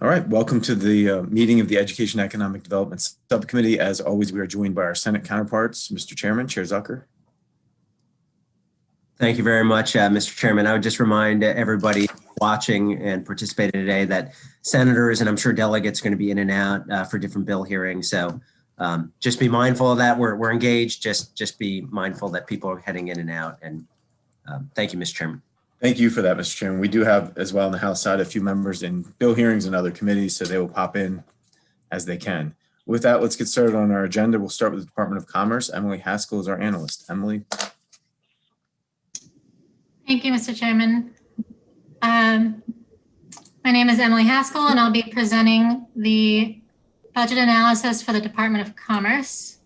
All right, welcome to the meeting of the Education Economic Development Subcommittee. As always, we are joined by our Senate counterparts. Mr. Chairman, Chair Zucker. Thank you very much, Mr. Chairman. I would just remind everybody watching and participating today that senators and I'm sure delegates are going to be in and out for different bill hearings. So just be mindful of that. We're engaged. Just be mindful that people are heading in and out. And thank you, Mr. Chairman. Thank you for that, Mr. Chairman. We do have as well on the House side a few members in bill hearings and other committees, so they will pop in as they can. With that, let's get started on our agenda. We'll start with the Department of Commerce. Emily Haskell is our analyst. Emily. Thank you, Mr. Chairman. My name is Emily Haskell, and I'll be presenting the budget analysis for the Department of Commerce,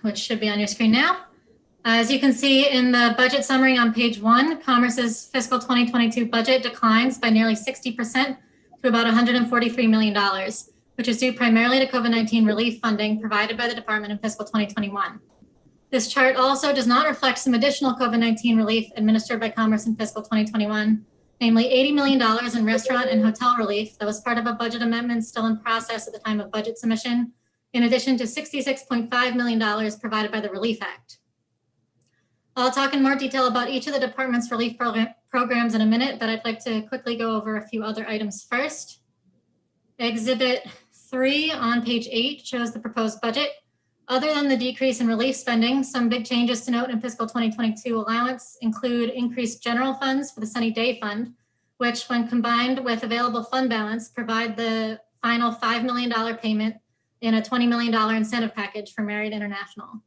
which should be on your screen now. As you can see in the budget summary on page 1, Commerce's fiscal 2022 budget declines by nearly 60% to about $143 million, which is due primarily to COVID-19 relief funding provided by the department in fiscal 2021. This chart also does not reflect some additional COVID-19 relief administered by Commerce in fiscal 2021, namely $80 million in restaurant and hotel relief that was part of a budget amendment still in process at the time of budget submission, in addition to $66.5 million provided by the Relief Act. I'll talk in more detail about each of the department's relief programs in a minute, but I'd like to quickly go over a few other items first. Exhibit 3 on page 8 shows the proposed budget. Other than the decrease in relief spending, some big changes to note in fiscal 2022 allowance include increased general funds for the Sunny Day Fund, which when combined with available fund balance provide the final $5 million payment in a $20 million incentive package for Marriott International.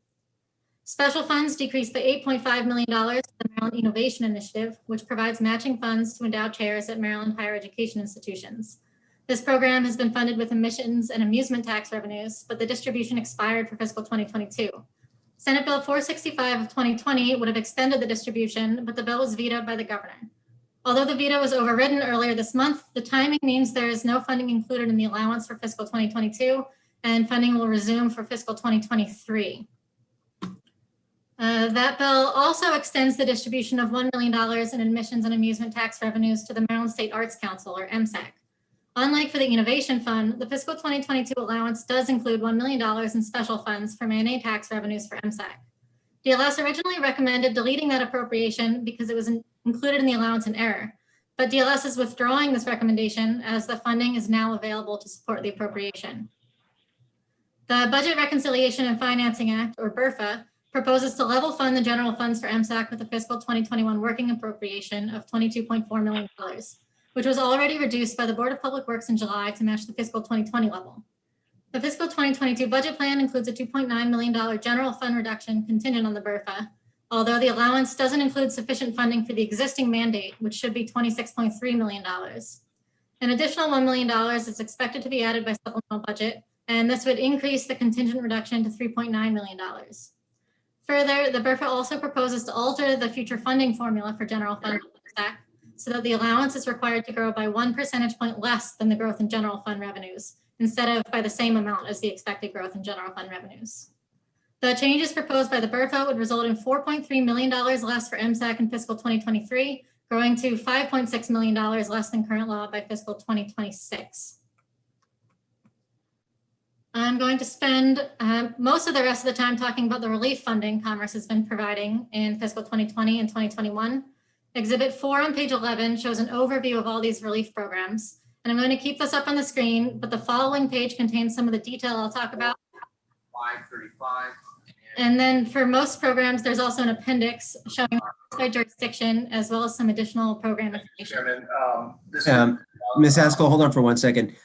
Special funds decreased by $8.5 million to the Maryland Innovation Initiative, which provides matching funds to endow chairs at Maryland higher education institutions. This program has been funded with admissions and amusement tax revenues, but the distribution expired for fiscal 2022. Senate Bill 465 of 2020 would have extended the distribution, but the bill was vetoed by the governor. Although the veto was overridden earlier this month, the timing means there is no funding included in the allowance for fiscal 2022, and funding will resume for fiscal 2023. That bill also extends the distribution of $1 million in admissions and amusement tax revenues to the Maryland State Arts Council, or MSAC. Unlike for the Innovation Fund, the fiscal 2022 allowance does include $1 million in special funds for M&A tax revenues for MSAC. DLS originally recommended deleting that appropriation because it was included in the allowance in error, but DLS is withdrawing this recommendation as the funding is now available to support the appropriation. The Budget Reconciliation and Financing Act, or BRFA, proposes to level fund the general funds for MSAC with a fiscal 2021 working appropriation of $22.4 million, which was already reduced by the Board of Public Works in July to match the fiscal 2020 level. The fiscal 2022 budget plan includes a $2.9 million general fund reduction contingent on the BRFA, although the allowance doesn't include sufficient funding for the existing mandate, which should be $26.3 million. An additional $1 million is expected to be added by supplemental budget, and this would increase the contingent reduction to $3.9 million. Further, the BRFA also proposes to alter the future funding formula for general fund MSAC so that the allowance is required to grow by 1 percentage point less than the growth in general fund revenues, instead of by the same amount as the expected growth in general fund revenues. The changes proposed by the BRFA would result in $4.3 million less for MSAC in fiscal 2023, growing to $5.6 million less than current law by fiscal 2026. I'm going to spend most of the rest of the time talking about the relief funding Commerce has been providing in fiscal 2020 and 2021. Exhibit 4 on page 11 shows an overview of all these relief programs. And I'm going to keep this up on the screen, but the following page contains some of the detail I'll talk about. 535. And then for most programs, there's also an appendix showing by jurisdiction, as well as some additional program information. Ms. Haskell, hold on for 1 second.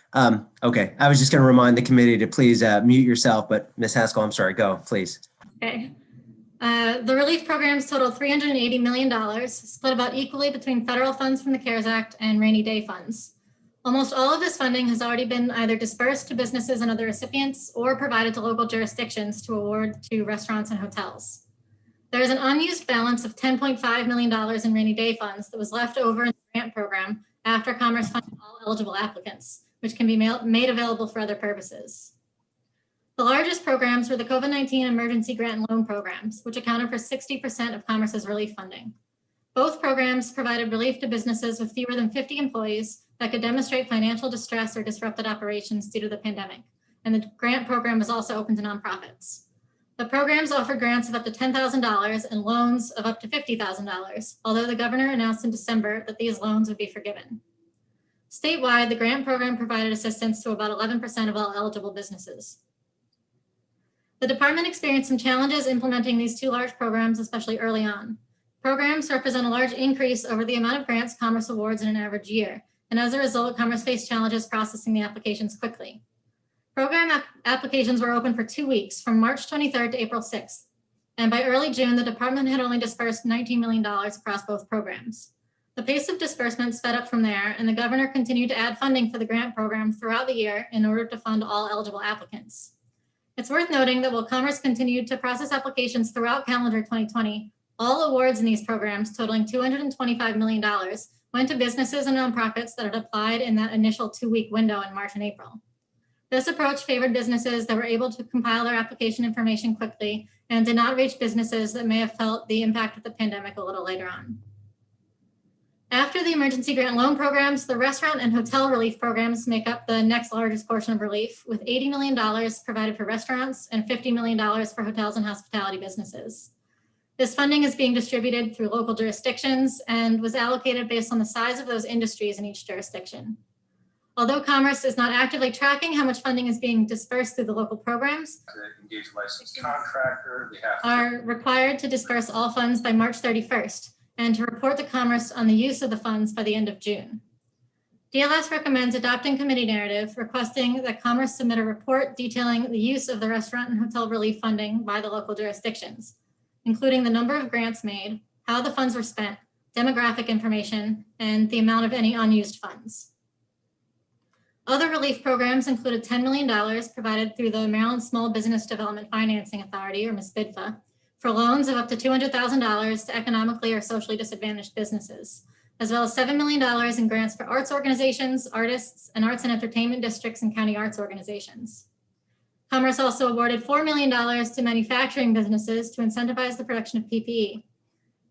Okay, I was just going to remind the committee to please mute yourself, but Ms. Haskell, I'm sorry, go, please. Okay. The relief programs total $380 million, split about equally between federal funds from the CARES Act and rainy day funds. Almost all of this funding has already been either dispersed to businesses and other recipients or provided to local jurisdictions to award to restaurants and hotels. There is an unused balance of $10.5 million in rainy day funds that was left over in the grant program after Commerce funded all eligible applicants, which can be made available for other purposes. The largest programs were the COVID-19 emergency grant and loan programs, which accounted for 60% of Commerce's relief funding. Both programs provided relief to businesses with fewer than 50 employees that could demonstrate financial distress or disrupted operations due to the pandemic. And the grant program is also open to nonprofits. The programs offer grants of up to $10,000 and loans of up to $50,000, although the governor announced in December that these loans would be forgiven. Statewide, the grant program provided assistance to about 11% of all eligible businesses. The department experienced some challenges implementing these two large programs, especially early on. Programs represent a large increase over the amount of grants Commerce awards in an average year, and as a result, Commerce faced challenges processing the applications quickly. Program applications were open for 2 weeks, from March 23rd to April 6th, and by early June, the department had only dispersed $19 million across both programs. The pace of disbursement sped up from there, and the governor continued to add funding for the grant program throughout the year in order to fund all eligible applicants. It's worth noting that while Commerce continued to process applications throughout calendar 2020, all awards in these programs totaling $225 million went to businesses and nonprofits that had applied in that initial 2-week window in March and April. This approach favored businesses that were able to compile their application information quickly and did not reach businesses that may have felt the impact of the pandemic a little later on. After the emergency grant loan programs, the restaurant and hotel relief programs make up the next largest portion of relief, with $80 million provided for restaurants and $50 million for hotels and hospitality businesses. This funding is being distributed through local jurisdictions and was allocated based on the size of those industries in each jurisdiction. Although Commerce is not actively tracking how much funding is being dispersed through the local programs, engage a licensed contractor, they have to are required to disperse all funds by March 31st and to report to Commerce on the use of the funds by the end of June. DLS recommends adopting committee narrative, requesting that Commerce submit a report detailing the use of the restaurant and hotel relief funding by the local jurisdictions, including the number of grants made, how the funds were spent, demographic information, and the amount of any unused funds. Other relief programs included $10 million provided through the Maryland Small Business Development Financing Authority, or MSBDFA, for loans of up to $200,000 to economically or socially disadvantaged businesses, as well as $7 million in grants for arts organizations, artists, and arts and entertainment districts and county arts organizations. Commerce also awarded $4 million to manufacturing businesses to incentivize the production of PPE.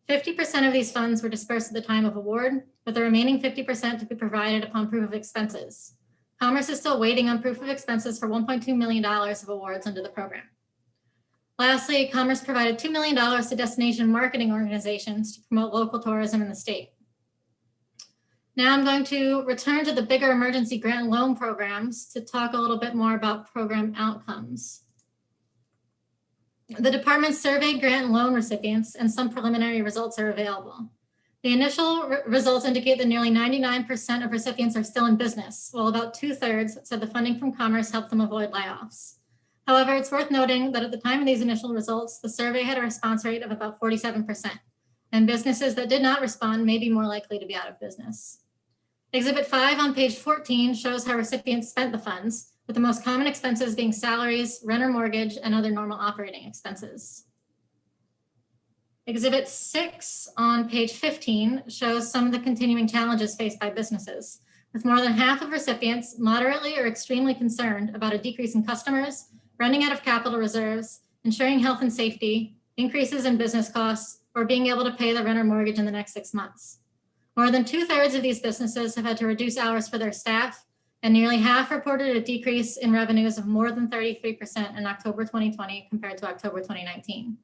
50% of these funds were dispersed at the time of award, with the remaining 50% to be provided upon proof of expenses. Commerce is still waiting on proof of expenses for $1.2 million of awards under the program. Lastly, Commerce provided $2 million to destination marketing organizations to promote local tourism in the state. Now I'm going to return to the bigger emergency grant and loan programs to talk a little bit more about program outcomes. The department surveyed grant and loan recipients, and some preliminary results are available. The initial results indicate that nearly 99% of recipients are still in business, while about 2/3 said the funding from Commerce helped them avoid layoffs. However, it's worth noting that at the time of these initial results, the survey had a response rate of about 47%, and businesses that did not respond may be more likely to be out of business. Exhibit 5 on page 14 shows how recipients spent the funds, with the most common expenses being salaries, rent or mortgage, and other normal operating expenses. Exhibit 6 on page 15 shows some of the continuing challenges faced by businesses, with more than half of recipients moderately or extremely concerned about a decrease in customers, running out of capital reserves, ensuring health and safety, increases in business costs, or being able to pay the rent or mortgage in the next 6 months. More than 2/3 of these businesses have had to reduce hours for their staff, and nearly half reported a decrease in revenues of more than 33% in October 2020 compared to October 2019.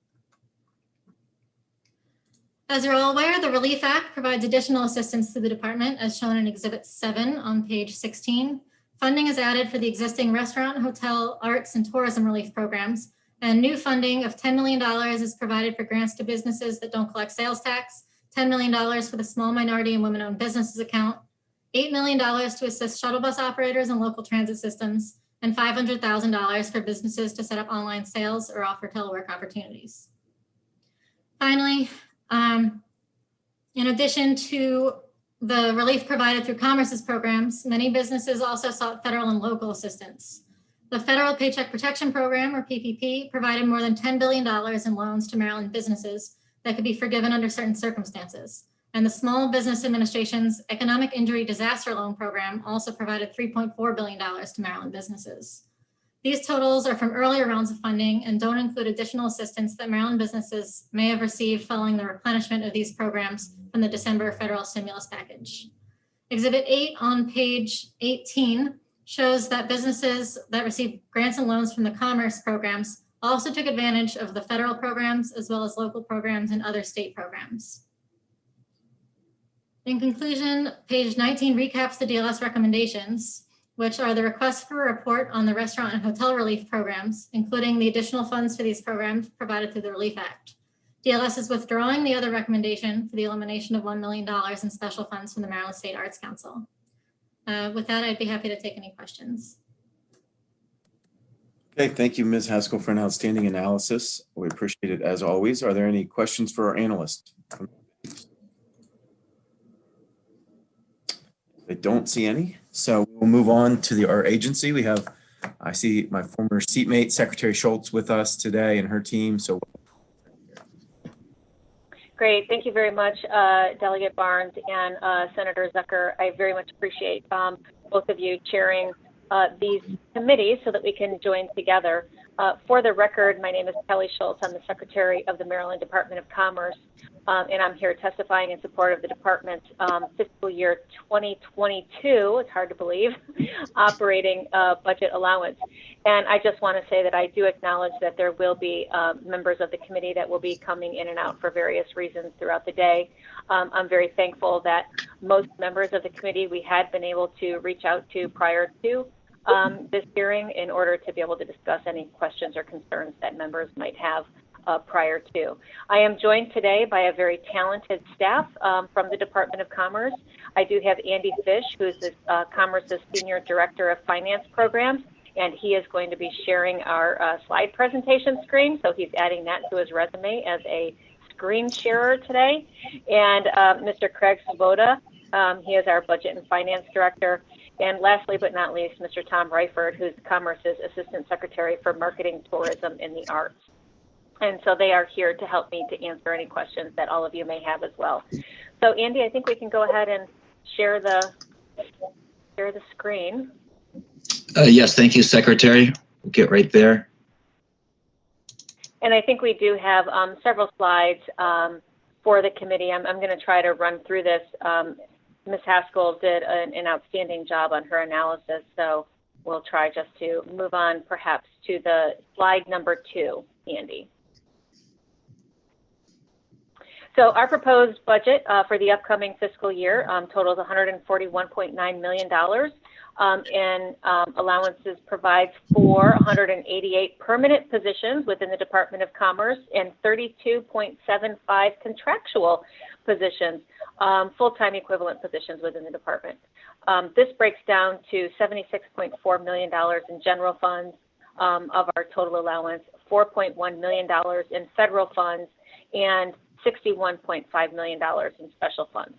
As you're all aware, the Relief Act provides additional assistance to the department, as shown in Exhibit 7 on page 16. Funding is added for the existing restaurant, hotel, arts, and tourism relief programs, and new funding of $10 million is provided for grants to businesses that don't collect sales tax, $10 million for the Small Minority and Women-Owned Businesses account, $8 million to assist shuttle bus operators and local transit systems, and $500,000 for businesses to set up online sales or offer telework opportunities. Finally, in addition to the relief provided through Commerce's programs, many businesses also sought federal and local assistance. The Federal Paycheck Protection Program, or PPP, provided more than $10 billion in loans to Maryland businesses that could be forgiven under certain circumstances. And the Small Business Administration's Economic Injury Disaster Loan Program also provided $3.4 billion to Maryland businesses. These totals are from earlier rounds of funding and don't include additional assistance that Maryland businesses may have received following the replenishment of these programs from the December federal stimulus package. Exhibit 8 on page 18 shows that businesses that receive grants and loans from the Commerce programs also took advantage of the federal programs as well as local programs and other state programs. In conclusion, page 19 recaps the DLS recommendations, which are the request for a report on the restaurant and hotel relief programs, including the additional funds for these programs provided through the Relief Act. DLS is withdrawing the other recommendation for the elimination of $1 million in special funds from the Maryland State Arts Council. With that, I'd be happy to take any questions. Okay, thank you, Ms. Haskell, for an outstanding analysis. We appreciate it as always. Are there any questions for our analyst? I don't see any, so we'll move on to our agency. We have, I see my former seatmate, Secretary Schultz, with us today and her team. So, great, thank you very much, Delegate Barnes and Senator Zucker. I very much appreciate both of you chairing these committees so that we can join together. For the record, my name is Kelly Schultz. I'm the Secretary of the Maryland Department of Commerce, and I'm here testifying in support of the department's fiscal year 2022, it's hard to believe, operating budget allowance. And I just want to say that I do acknowledge that there will be members of the committee that will be coming in and out for various reasons throughout the day. I'm very thankful that most members of the committee we had been able to reach out to prior to this hearing in order to be able to discuss any questions or concerns that members might have prior to. I am joined today by a very talented staff from the Department of Commerce. I do have Andy Fish, who's Commerce's Senior Director of Finance Programs, and he is going to be sharing our slide presentation screen. So he's adding that to his resume as a screen sharer today. And Mr. Craig Svoboda, he is our Budget and Finance Director. And lastly, but not least, Mr. Tom Reiford, who's Commerce's Assistant Secretary for Marketing, Tourism, and the Arts. And so they are here to help me to answer any questions that all of you may have as well. So Andy, I think we can go ahead and share the screen. Yes, thank you, Secretary. We'll get right there. And I think we do have several slides for the committee. I'm going to try to run through this. Ms. Haskell did an outstanding job on her analysis, so we'll try just to move on perhaps to the slide number 2, Andy. So our proposed budget for the upcoming fiscal year totals $141.9 million, and allowances provides for 188 permanent positions within the Department of Commerce and 32.75 contractual positions, full-time equivalent positions within the department. This breaks down to $76.4 million in general funds of our total allowance, $4.1 million in federal funds, and $61.5 million in special funds.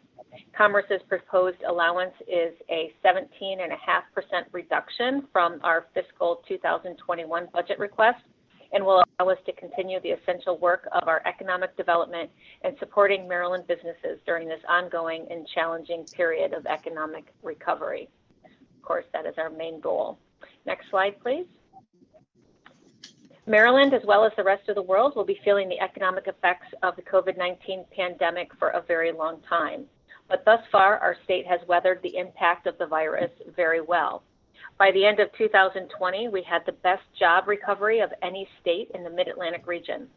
Commerce's proposed allowance is a 17.5% reduction from our fiscal 2021 budget request and will allow us to continue the essential work of our economic development and supporting Maryland businesses during this ongoing and challenging period of economic recovery. Of course, that is our main goal. Next slide, please. Maryland, as well as the rest of the world, will be feeling the economic effects of the COVID-19 pandemic for a very long time. But thus far, our state has weathered the impact of the virus very well. By the end of 2020, we had the best job recovery of any state in the Mid-Atlantic region.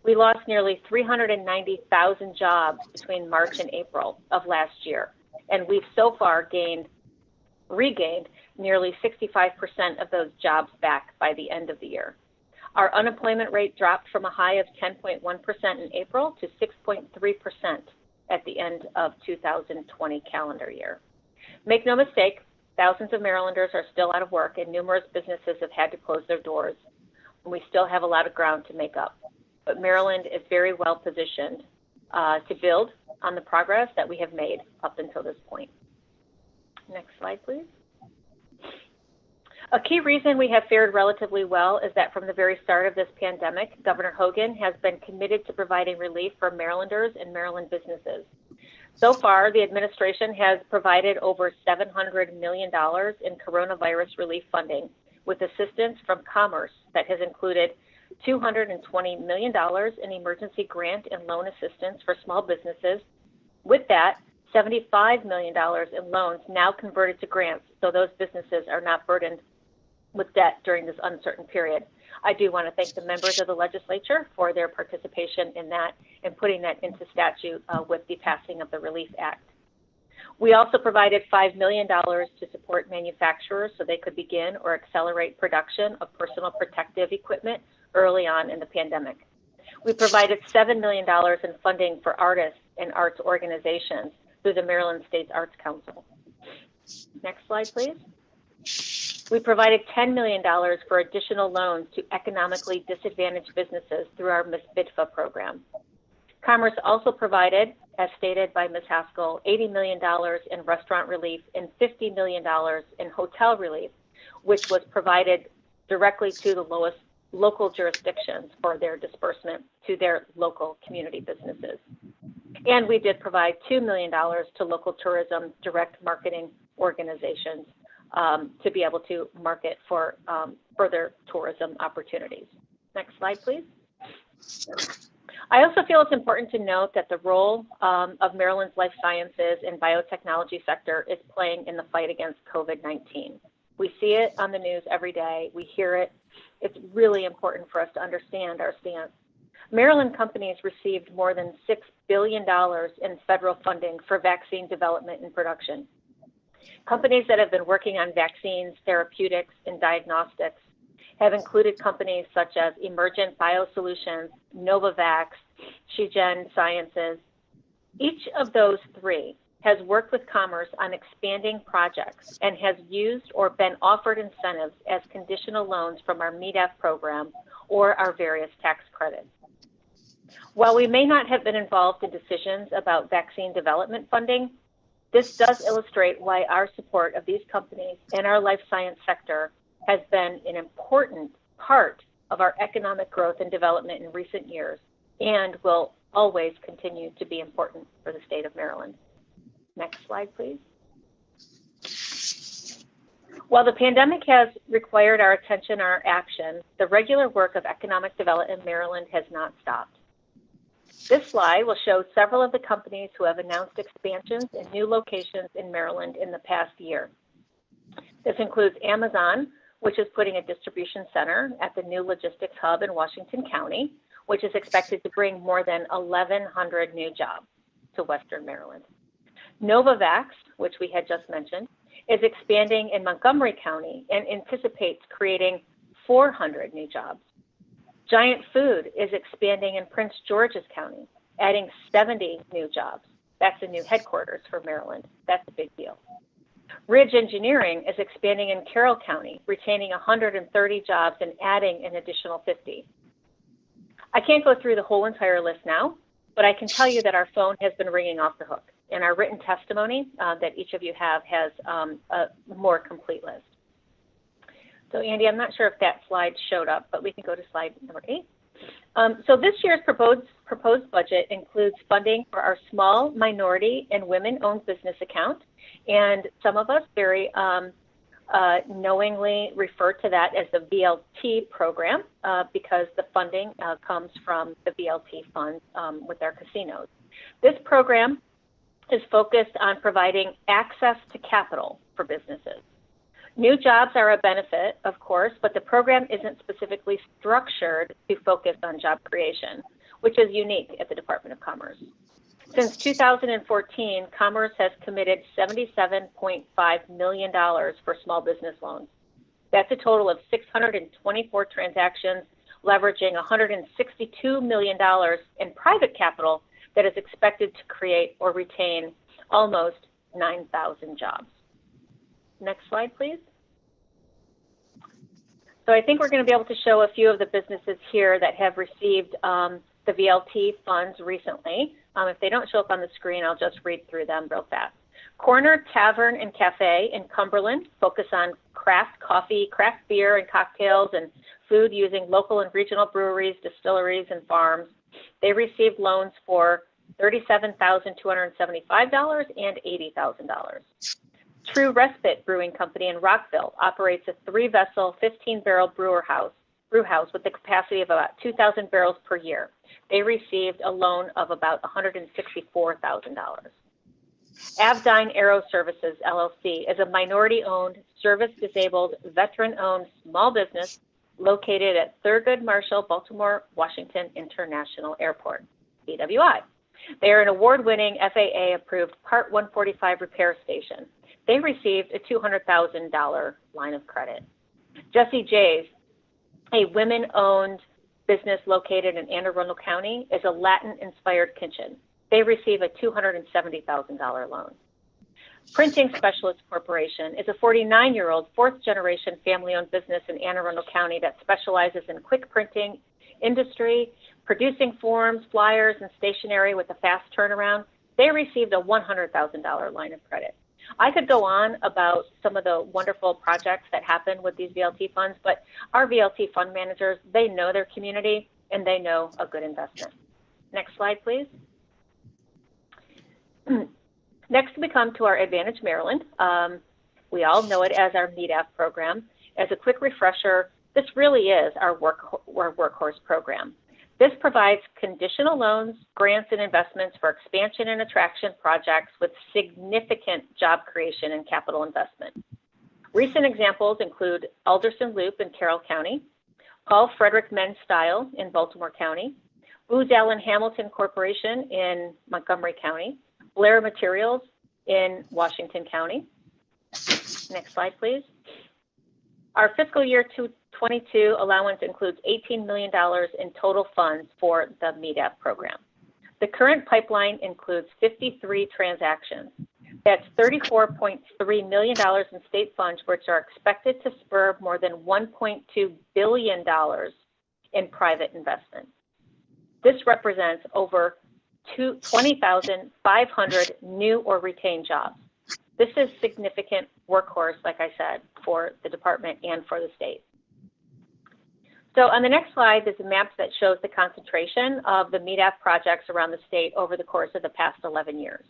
We lost nearly 390,000 jobs between March and April of last year, and we've so far regained nearly 65% of those jobs back by the end of the year. Our unemployment rate dropped from a high of 10.1% in April to 6.3% at the end of 2020 calendar year. Make no mistake, thousands of Marylanders are still out of work and numerous businesses have had to close their doors. And we still have a lot of ground to make up. But Maryland is very well positioned to build on the progress that we have made up until this point. Next slide, please. A key reason we have fared relatively well is that from the very start of this pandemic, Governor Hogan has been committed to providing relief for Marylanders and Maryland businesses. So far, the administration has provided over $700 million in coronavirus relief funding, with assistance from Commerce that has included $220 million in emergency grant and loan assistance for small businesses. With that, $75 million in loans now converted to grants, so those businesses are not burdened with debt during this uncertain period. I do want to thank the members of the legislature for their participation in that and putting that into statute with the passing of the Relief Act. We also provided $5 million to support manufacturers so they could begin or accelerate production of personal protective equipment early on in the pandemic. We provided $7 million in funding for artists and arts organizations through the Maryland State Arts Council. Next slide, please. We provided $10 million for additional loans to economically disadvantaged businesses through our VLT program. Commerce also provided, as stated by Ms. Haskell, $80 million in restaurant relief and $50 million in hotel relief, which was provided directly to the lowest local jurisdictions for their disbursement to their local community businesses. And we did provide $2 million to local tourism direct marketing organizations to be able to market for further tourism opportunities. Next slide, please. I also feel it's important to note that the role of Maryland's life sciences and biotechnology sector is playing in the fight against COVID-19. We see it on the news every day. We hear it. It's really important for us to understand our stance. Maryland companies received more than $6 billion in federal funding for vaccine development and production. Companies that have been working on vaccines, therapeutics, and diagnostics have included companies such as Emergent Biosolutions, Novavax, Shigen Sciences. Each of those three has worked with Commerce on expanding projects and has used or been offered incentives as conditional loans from our MeetApp program or our various tax credits. While we may not have been involved in decisions about vaccine development funding, this does illustrate why our support of these companies and our life science sector has been an important part of our economic growth and development in recent years and will always continue to be important for the state of Maryland. Next slide, please. While the pandemic has required our attention and our action, the regular work of economic development in Maryland has not stopped. This slide will show several of the companies who have announced expansions and new locations in Maryland in the past year. This includes Amazon, which is putting a distribution center at the new logistics hub in Washington County, which is expected to bring more than 1,100 new jobs to Western Maryland. Novavax, which we had just mentioned, is expanding in Montgomery County and anticipates creating 400 new jobs. Giant Food is expanding in Prince George's County, adding 70 new jobs. That's a new headquarters for Maryland. That's a big deal. Ridge Engineering is expanding in Carroll County, retaining 130 jobs and adding an additional 50. I can't go through the whole entire list now, but I can tell you that our phone has been ringing off the hook. And our written testimony that each of you have has a more complete list. So Andy, I'm not sure if that slide showed up, but we can go to slide number 8. So this year's proposed budget includes funding for our small minority and women-owned business account. And some of us very knowingly refer to that as the VLT program because the funding comes from the VLT funds with our casinos. This program is focused on providing access to capital for businesses. New jobs are a benefit, of course, but the program isn't specifically structured to focus on job creation, which is unique at the Department of Commerce. Since 2014, Commerce has committed $77.5 million for small business loans. That's a total of 624 transactions, leveraging $162 million in private capital that is expected to create or retain almost 9,000 jobs. Next slide, please. So I think we're going to be able to show a few of the businesses here that have received the VLT funds recently. If they don't show up on the screen, I'll just read through them real fast. Corner Tavern and Cafe in Cumberland focus on craft coffee, craft beer, and cocktails and food using local and regional breweries, distilleries, and farms. They received loans for $37,275 and $80,000. True Respite Brewing Company in Rockville operates a 3-vessel, 15-barrel brew house with the capacity of about 2,000 barrels per year. They received a loan of about $164,000. Avdyne Aero Services, LLC, is a minority-owned, service-disabled, veteran-owned small business located at Thurgood Marshall, Baltimore, Washington International Airport, BWI. They are an award-winning FAA-approved Part 145 repair station. They received a $200,000 line of credit. Jesse J's, a women-owned business located in Anne Arundel County, is a Latin-inspired kitchen. They receive a $270,000 loan. Printing Specialist Corporation is a 49-year-old, fourth-generation family-owned business in Anne Arundel County that specializes in quick printing industry, producing forms, flyers, and stationery with a fast turnaround. They received a $100,000 line of credit. I could go on about some of the wonderful projects that happen with these VLT funds, but our VLT fund managers, they know their community and they know a good investment. Next slide, please. Next, we come to our Advantage Maryland. We all know it as our MeetApp program. As a quick refresher, this really is our workhorse program. This provides conditional loans, grants, and investments for expansion and attraction projects with significant job creation and capital investment. Recent examples include Alderson Loop in Carroll County, Paul Frederick Men's Style in Baltimore County, Booz Allen Hamilton Corporation in Montgomery County, Blair Materials in Washington County. Next slide, please. Our fiscal year 2022 allowance includes $18 million in total funds for the MeetApp program. The current pipeline includes 53 transactions. That's $34.3 million in state funds, which are expected to spur more than $1.2 billion in private investment. This represents over 20,500 new or retained jobs. This is significant workhorse, like I said, for the department and for the state. So on the next slide, there's a map that shows the concentration of the MeetApp projects around the state over the course of the past 11 years.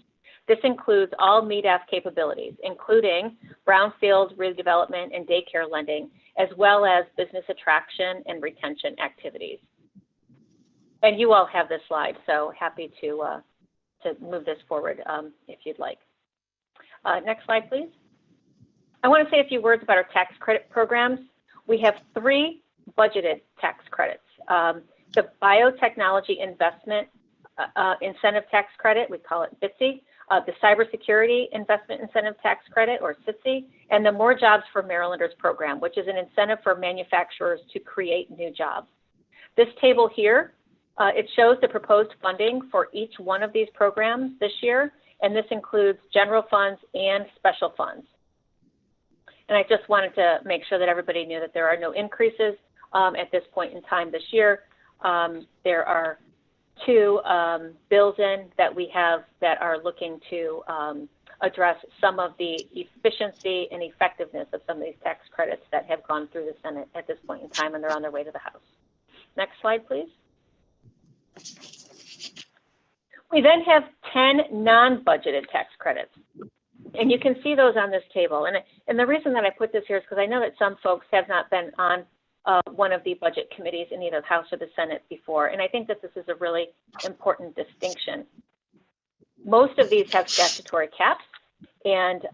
This includes all MeetApp capabilities, including brownfield redevelopment and daycare lending, as well as business attraction and retention activities. And you all have this slide, so happy to move this forward if you'd like. Next slide, please. I want to say a few words about our tax credit programs. We have 3 budgeted tax credits. The Biotechnology Investment Incentive Tax Credit, we call it BITSI, the Cybersecurity Investment Incentive Tax Credit, or CITSI, and the More Jobs for Marylanders program, which is an incentive for manufacturers to create new jobs. This table here, it shows the proposed funding for each one of these programs this year, and this includes general funds and special funds. And I just wanted to make sure that everybody knew that there are no increases at this point in time this year. There are 2 bills in that we have that are looking to address some of the efficiency and effectiveness of some of these tax credits that have gone through the Senate at this point in time, and they're on their way to the House. Next slide, please. We then have 10 non-budgeted tax credits, and you can see those on this table. And the reason that I put this here is because I know that some folks have not been on one of the budget committees in either the House or the Senate before, and I think that this is a really important distinction. Most of these have statutory caps, and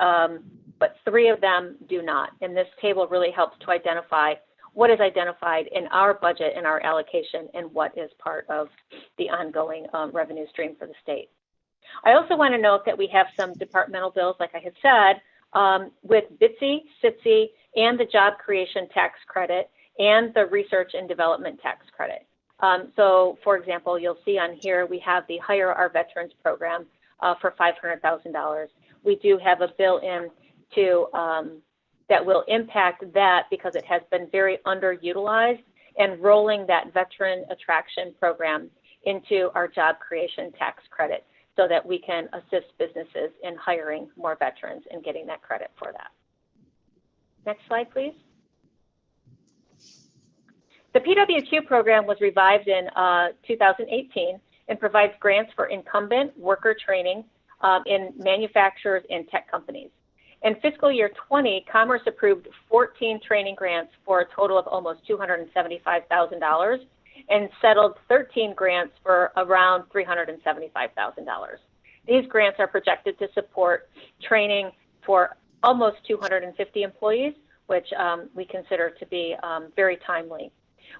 but 3 of them do not. And this table really helps to identify what is identified in our budget and our allocation and what is part of the ongoing revenue stream for the state. I also want to note that we have some departmental bills, like I had said, with BITSI, CITSI, and the Job Creation Tax Credit, and the Research and Development Tax Credit. So, for example, you'll see on here we have the Hire Our Veterans program for $500,000. We do have a bill in to that will impact that because it has been very underutilized, and rolling that veteran attraction program into our Job Creation Tax Credit so that we can assist businesses in hiring more veterans and getting that credit for that. Next slide, please. The PWQ program was revived in 2018 and provides grants for incumbent worker training in manufacturers and tech companies. In fiscal year 20, Commerce approved 14 training grants for a total of almost $275,000 and settled 13 grants for around $375,000. These grants are projected to support training for almost 250 employees, which we consider to be very timely.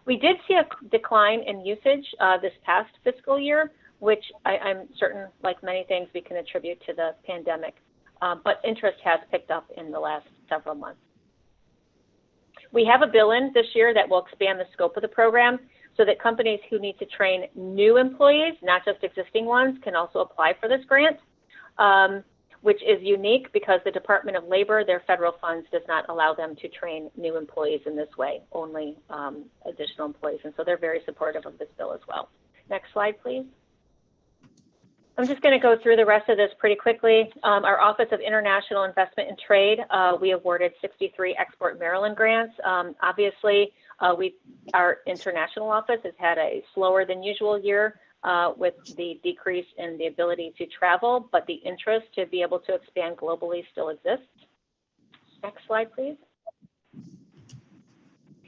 We did see a decline in usage this past fiscal year, which I'm certain, like many things, we can attribute to the pandemic, but interest has picked up in the last several months. We have a bill in this year that will expand the scope of the program so that companies who need to train new employees, not just existing ones, can also apply for this grant, which is unique because the Department of Labor, their federal funds, does not allow them to train new employees in this way, only additional employees. And so they're very supportive of this bill as well. Next slide, please. I'm just going to go through the rest of this pretty quickly. Our Office of International Investment and Trade, we awarded 63 Export Maryland grants. Obviously, our international office has had a slower than usual year with the decrease in the ability to travel, but the interest to be able to expand globally still exists. Next slide, please.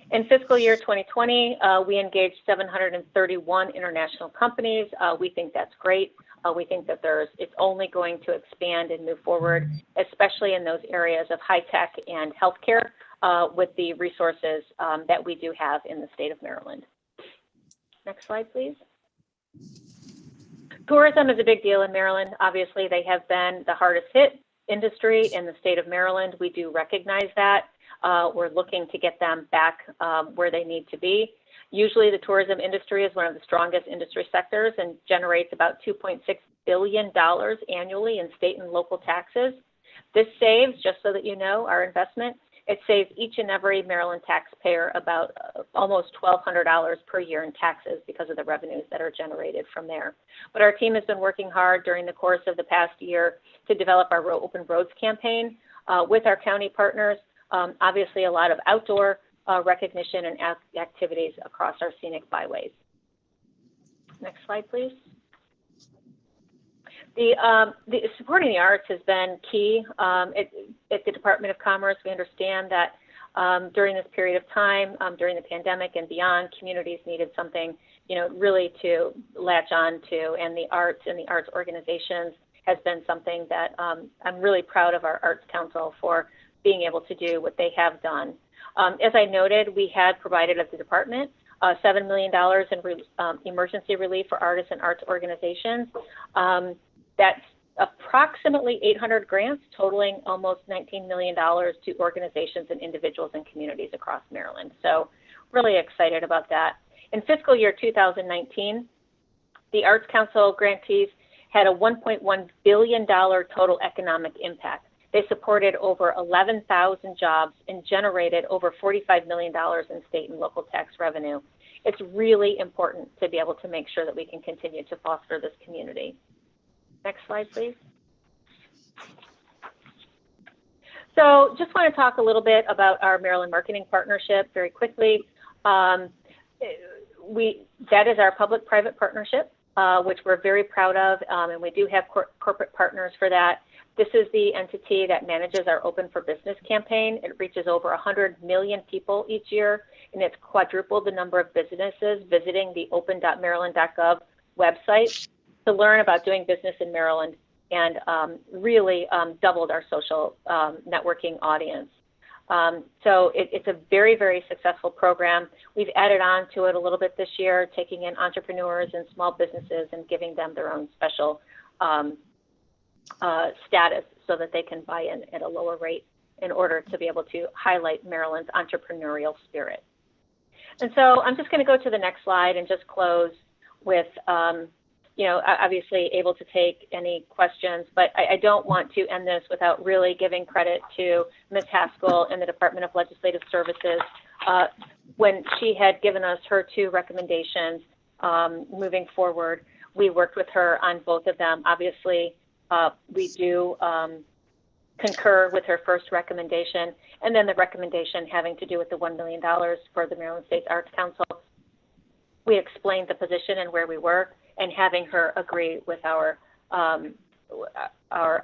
In fiscal year 2020, we engaged 731 international companies. We think that's great. We think that it's only going to expand and move forward, especially in those areas of high tech and healthcare with the resources that we do have in the state of Maryland. Next slide, please. Tourism is a big deal in Maryland. Obviously, they have been the hardest hit industry in the state of Maryland. We do recognize that. We're looking to get them back where they need to be. Usually the tourism industry is one of the strongest industry sectors and generates about $2.6 billion annually in state and local taxes. This saves, just so that you know, our investment, it saves each and every Maryland taxpayer about almost $1,200 per year in taxes because of the revenues that are generated from there. But our team has been working hard during the course of the past year to develop our Open Roads campaign with our county partners. Obviously, a lot of outdoor recognition and activities across our scenic byways. Next slide, please. The supporting the arts has been key at the Department of Commerce. We understand that during this period of time, during the pandemic and beyond, communities needed something, really to latch on to, and the arts and the arts organizations has been something that I'm really proud of our Arts Council for being able to do what they have done. As I noted, we had provided at the department $7 million in emergency relief for artists and arts organizations. That's approximately 800 grants, totaling almost $19 million to organizations and individuals and communities across Maryland. So really excited about that. In fiscal year 2019, the Arts Council grantees had a $1.1 billion total economic impact. They supported over 11,000 jobs and generated over $45 million in state and local tax revenue. It's really important to be able to make sure that we can continue to foster this community. Next slide, please. So just want to talk a little bit about our Maryland Marketing Partnership very quickly. That is our public-private partnership, which we're very proud of, and we do have corporate partners for that. This is the entity that manages our Open for Business campaign. It reaches over 100 million people each year, and it's quadrupled the number of businesses visiting the open.maryland.gov website to learn about doing business in Maryland, and really doubled our social networking audience. So it's a very, very successful program. We've added on to it a little bit this year, taking in entrepreneurs and small businesses and giving them their own special status so that they can buy in at a lower rate in order to be able to highlight Maryland's entrepreneurial spirit. And so I'm just going to go to the next slide and just close with, obviously able to take any questions, but I don't want to end this without really giving credit to Ms. Haskell and the Department of Legislative Services. When she had given us her 2 recommendations moving forward, we worked with her on both of them. Obviously, we do concur with her first recommendation, and then the recommendation having to do with the $1 million for the Maryland State Arts Council. We explained the position and where we were, and having her agree with our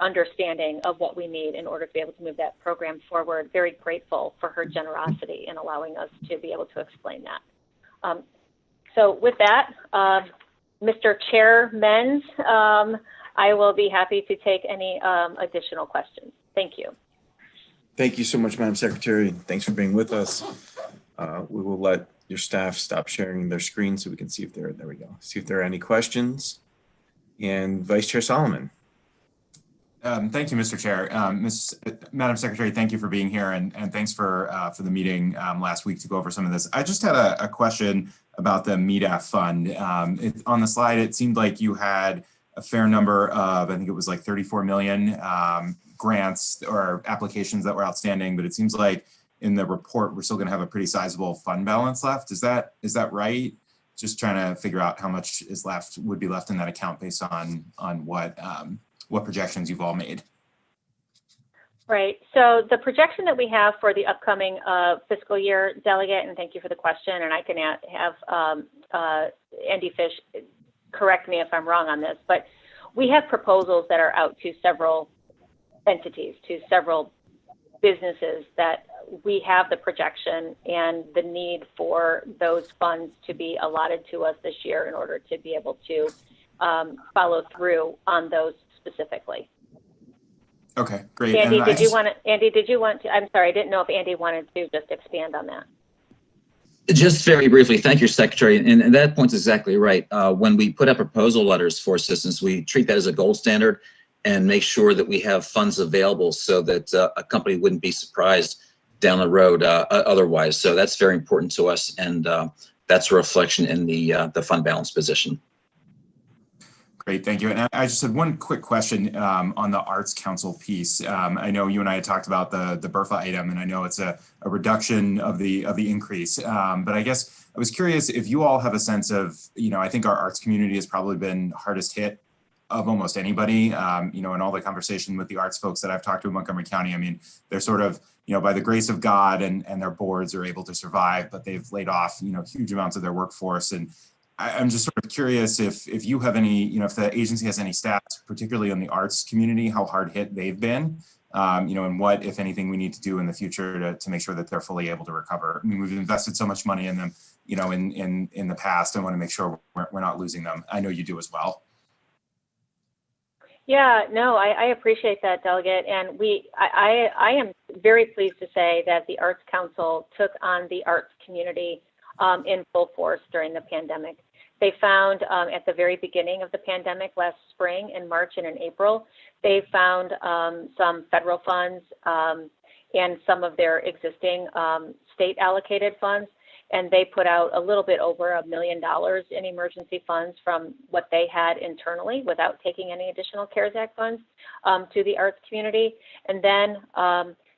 understanding of what we need in order to be able to move that program forward. Very grateful for her generosity in allowing us to be able to explain that. So with that, Mr. Chairman, I will be happy to take any additional questions. Thank you. Thank you so much, Madam Secretary. Thanks for being with us. We will let your staff stop sharing their screen so we can see if there we go. See if there are any questions. And Vice Chair Solomon. Thank you, Mr. Chair. Madam Secretary, thank you for being here, and thanks for the meeting last week to go over some of this. I just had a question about the MeetApp fund. On the slide, it seemed like you had a fair number of, I think it was like 34 million grants or applications that were outstanding, but it seems like in the report, we're still going to have a pretty sizable fund balance left. Is that right? Just trying to figure out how much is left, would be left in that account based on what projections you've all made. Right. So the projection that we have for the upcoming fiscal year, Delegate, and thank you for the question, and I can have Andy Fish correct me if I'm wrong on this, but we have proposals that are out to several entities, to several businesses that we have the projection and the need for those funds to be allotted to us this year in order to be able to follow through on those specifically. Okay, great. Andy, did you want to, I'm sorry, I didn't know if Andy wanted to just expand on that. Just very briefly, thank you, Secretary. And that point's exactly right. When we put up proposal letters for assistance, we treat that as a gold standard and make sure that we have funds available so that a company wouldn't be surprised down the road otherwise. So that's very important to us, and that's a reflection in the fund balance position. Great, thank you. And I just had one quick question on the Arts Council piece. I know you and I had talked about the BRFA item, and I know it's a reduction of the increase. But I guess I was curious if you all have a sense of, I think our arts community has probably been hardest hit of almost anybody. In all the conversation with the arts folks that I've talked to in Montgomery County, I mean, they're sort of, by the grace of God and their boards are able to survive, but they've laid off, huge amounts of their workforce. And I'm just sort of curious if you have any, if the agency has any stats, particularly on the arts community, how hard hit they've been, and what, if anything, we need to do in the future to make sure that they're fully able to recover. I mean, we've invested so much money in them, in the past. I want to make sure we're not losing them. I know you do as well. Yeah, no, I appreciate that, Delegate. And I am very pleased to say that the Arts Council took on the arts community in full force during the pandemic. They found at the very beginning of the pandemic last spring, in March and in April, they found some federal funds and some of their existing state allocated funds, and they put out a little bit over $1 million in emergency funds from what they had internally without taking any additional CARES Act funds to the arts community. And then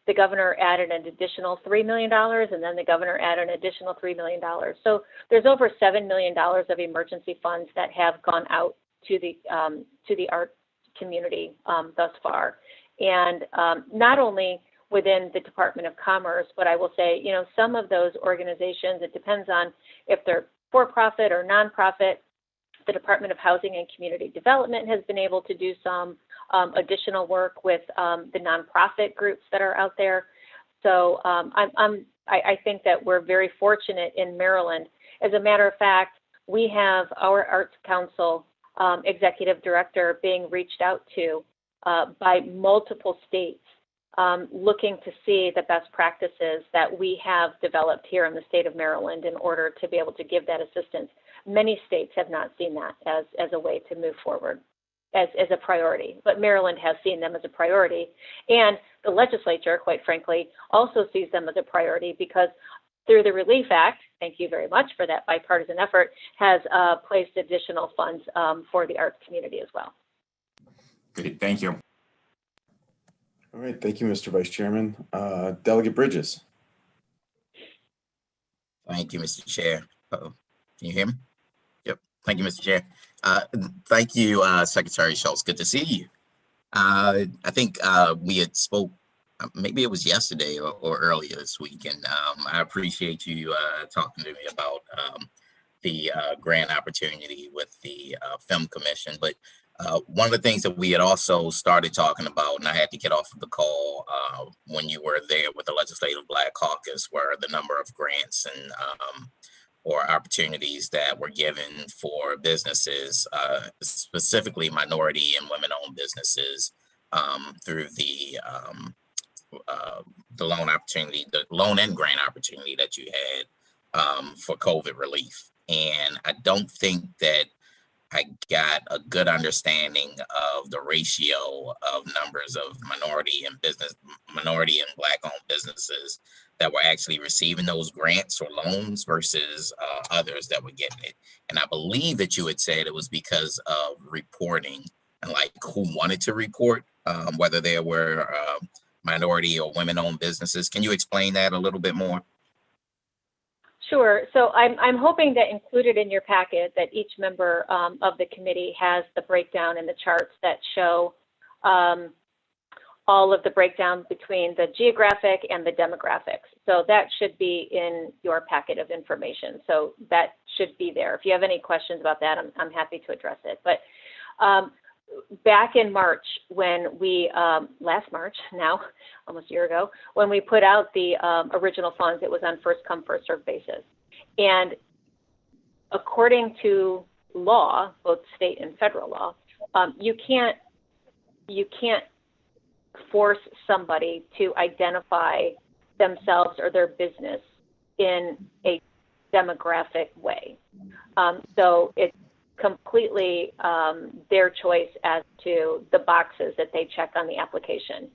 the governor added an additional $3 million, and then the governor added an additional $3 million. So there's over $7 million of emergency funds that have gone out to the art community thus far. And not only within the Department of Commerce, but I will say, some of those organizations, it depends on if they're for-profit or nonprofit. The Department of Housing and Community Development has been able to do some additional work with the nonprofit groups that are out there. So I think that we're very fortunate in Maryland. As a matter of fact, we have our Arts Council executive director being reached out to by multiple states looking to see the best practices that we have developed here in the state of Maryland in order to be able to give that assistance. Many states have not seen that as a way to move forward, as a priority, but Maryland has seen them as a priority. And the legislature, quite frankly, also sees them as a priority because through the Relief Act, thank you very much for that bipartisan effort, has placed additional funds for the arts community as well. Great, thank you. All right, thank you, Mr. Vice Chairman. Delegate Bridges. Thank you, Mr. Chair. Can you hear me? Yep. Thank you, Mr. Chair. Thank you, Secretary Schultz. Good to see you. I think we had spoke, maybe it was yesterday or earlier this week, and I appreciate you talking to me about the grant opportunity with the Film Commission. But one of the things that we had also started talking about, and I had to get off of the call when you were there with the Legislative Black Caucus, were the number of grants and or opportunities that were given for businesses, specifically minority and women-owned businesses, through the loan opportunity, the loan and grant opportunity that you had for COVID relief. And I don't think that I got a good understanding of the ratio of numbers of minority and Black-owned businesses that were actually receiving those grants or loans versus others that were getting it. And I believe that you had said it was because of reporting and like who wanted to report, whether there were minority or women-owned businesses. Can you explain that a little bit more? Sure. So I'm hoping that included in your packet that each member of the committee has the breakdown and the charts that show all of the breakdown between the geographic and the demographics. So that should be in your packet of information. So that should be there. If you have any questions about that, I'm happy to address it. But back in March, when we, last March, now almost a year ago, when we put out the original funds, it was on first come, first served basis. And according to law, both state and federal law, you can't force somebody to identify themselves or their business in a demographic way. So it's completely their choice as to the boxes that they check on the application.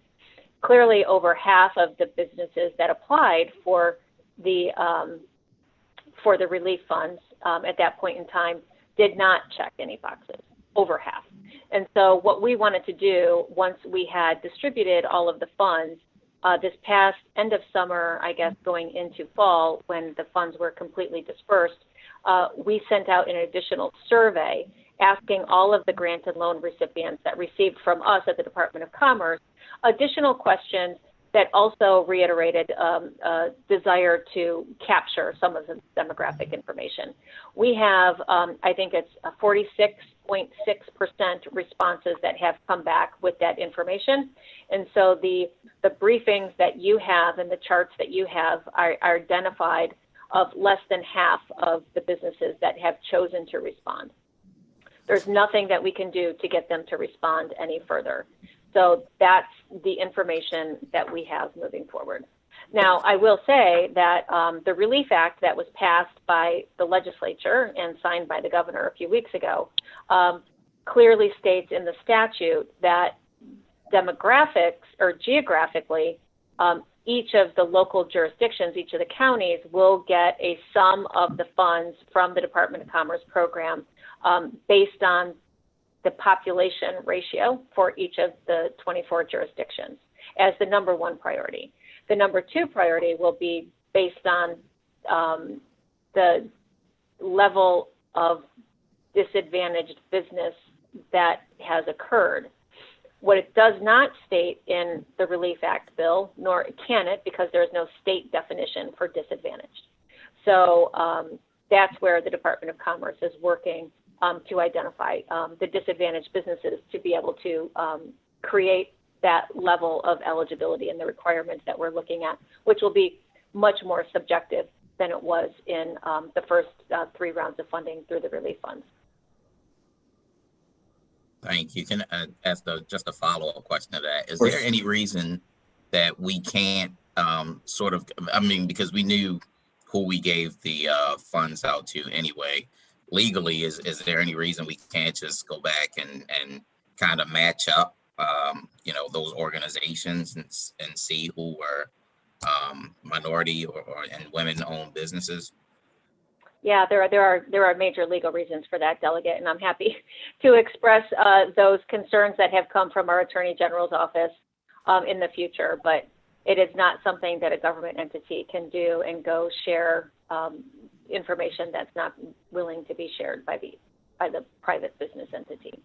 Clearly, over half of the businesses that applied for the relief funds at that point in time did not check any boxes, over half. And so what we wanted to do once we had distributed all of the funds this past end of summer, I guess going into fall when the funds were completely dispersed, we sent out an additional survey asking all of the grant and loan recipients that received from us at the Department of Commerce additional questions that also reiterated a desire to capture some of the demographic information. We have, I think it's 46.6% responses that have come back with that information. And so the briefings that you have and the charts that you have are identified of less than half of the businesses that have chosen to respond. There's nothing that we can do to get them to respond any further. So that's the information that we have moving forward. Now, I will say that the Relief Act that was passed by the legislature and signed by the governor a few weeks ago clearly states in the statute that demographics or geographically, each of the local jurisdictions, each of the counties will get a sum of the funds from the Department of Commerce program based on the population ratio for each of the 24 jurisdictions as the number one priority. The number two priority will be based on the level of disadvantaged business that has occurred. What it does not state in the Relief Act bill, nor can it because there is no state definition for disadvantaged. So that's where the Department of Commerce is working to identify the disadvantaged businesses to be able to create that level of eligibility and the requirements that we're looking at, which will be much more subjective than it was in the first 3 rounds of funding through the relief funds. Thank you. Can I ask just a follow-up question to that? Is there any reason that we can't because we knew who we gave the funds out to anyway, legally, is there any reason we can't just go back and kind of match up, those organizations and see who were minority and women-owned businesses? Yeah, there are major legal reasons for that, Delegate, and I'm happy to express those concerns that have come from our Attorney General's office in the future. But it is not something that a government entity can do and go share information that's not willing to be shared by the private business entity.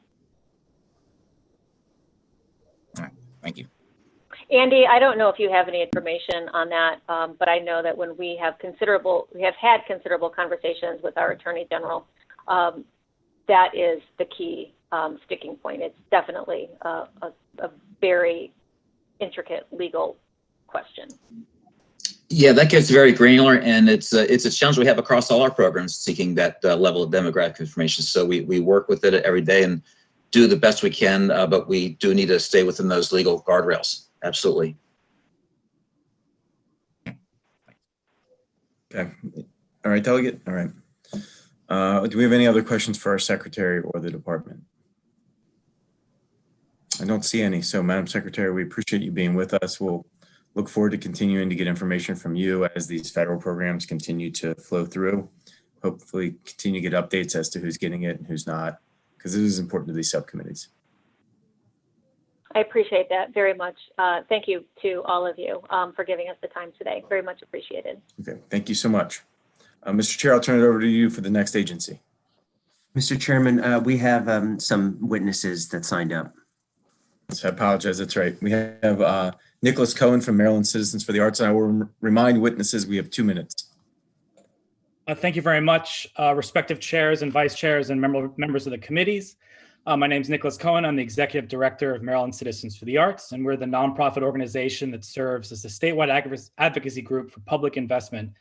All right, thank you. Andy, I don't know if you have any information on that, but I know that when we have had considerable conversations with our Attorney General, that is the key sticking point. It's definitely a very intricate legal question. Yeah, that gets very granular, and it's a challenge we have across all our programs, seeking that level of demographic information. So we work with it every day and do the best we can, but we do need to stay within those legal guardrails. Absolutely. Okay. All right, Delegate. All right. Do we have any other questions for our secretary or the department? I don't see any. So, Madam Secretary, we appreciate you being with us. We'll look forward to continuing to get information from you as these federal programs continue to flow through. Hopefully continue to get updates as to who's getting it and who's not, because it is important to these subcommittees. I appreciate that very much. Thank you to all of you for giving us the time today. Very much appreciated. Okay, thank you so much. Mr. Chair, I'll turn it over to you for the next agency. Mr. Chairman, we have some witnesses that signed up. So I apologize, that's right. We have Nicholas Cohen from Maryland Citizens for the Arts, and I will remind witnesses we have 2 minutes. Thank you very much, respective chairs and vice chairs and members of the committees. My name is Nicholas Cohen. I'm the Executive Director of Maryland Citizens for the Arts, and we're the nonprofit organization that serves as a statewide advocacy group for public investment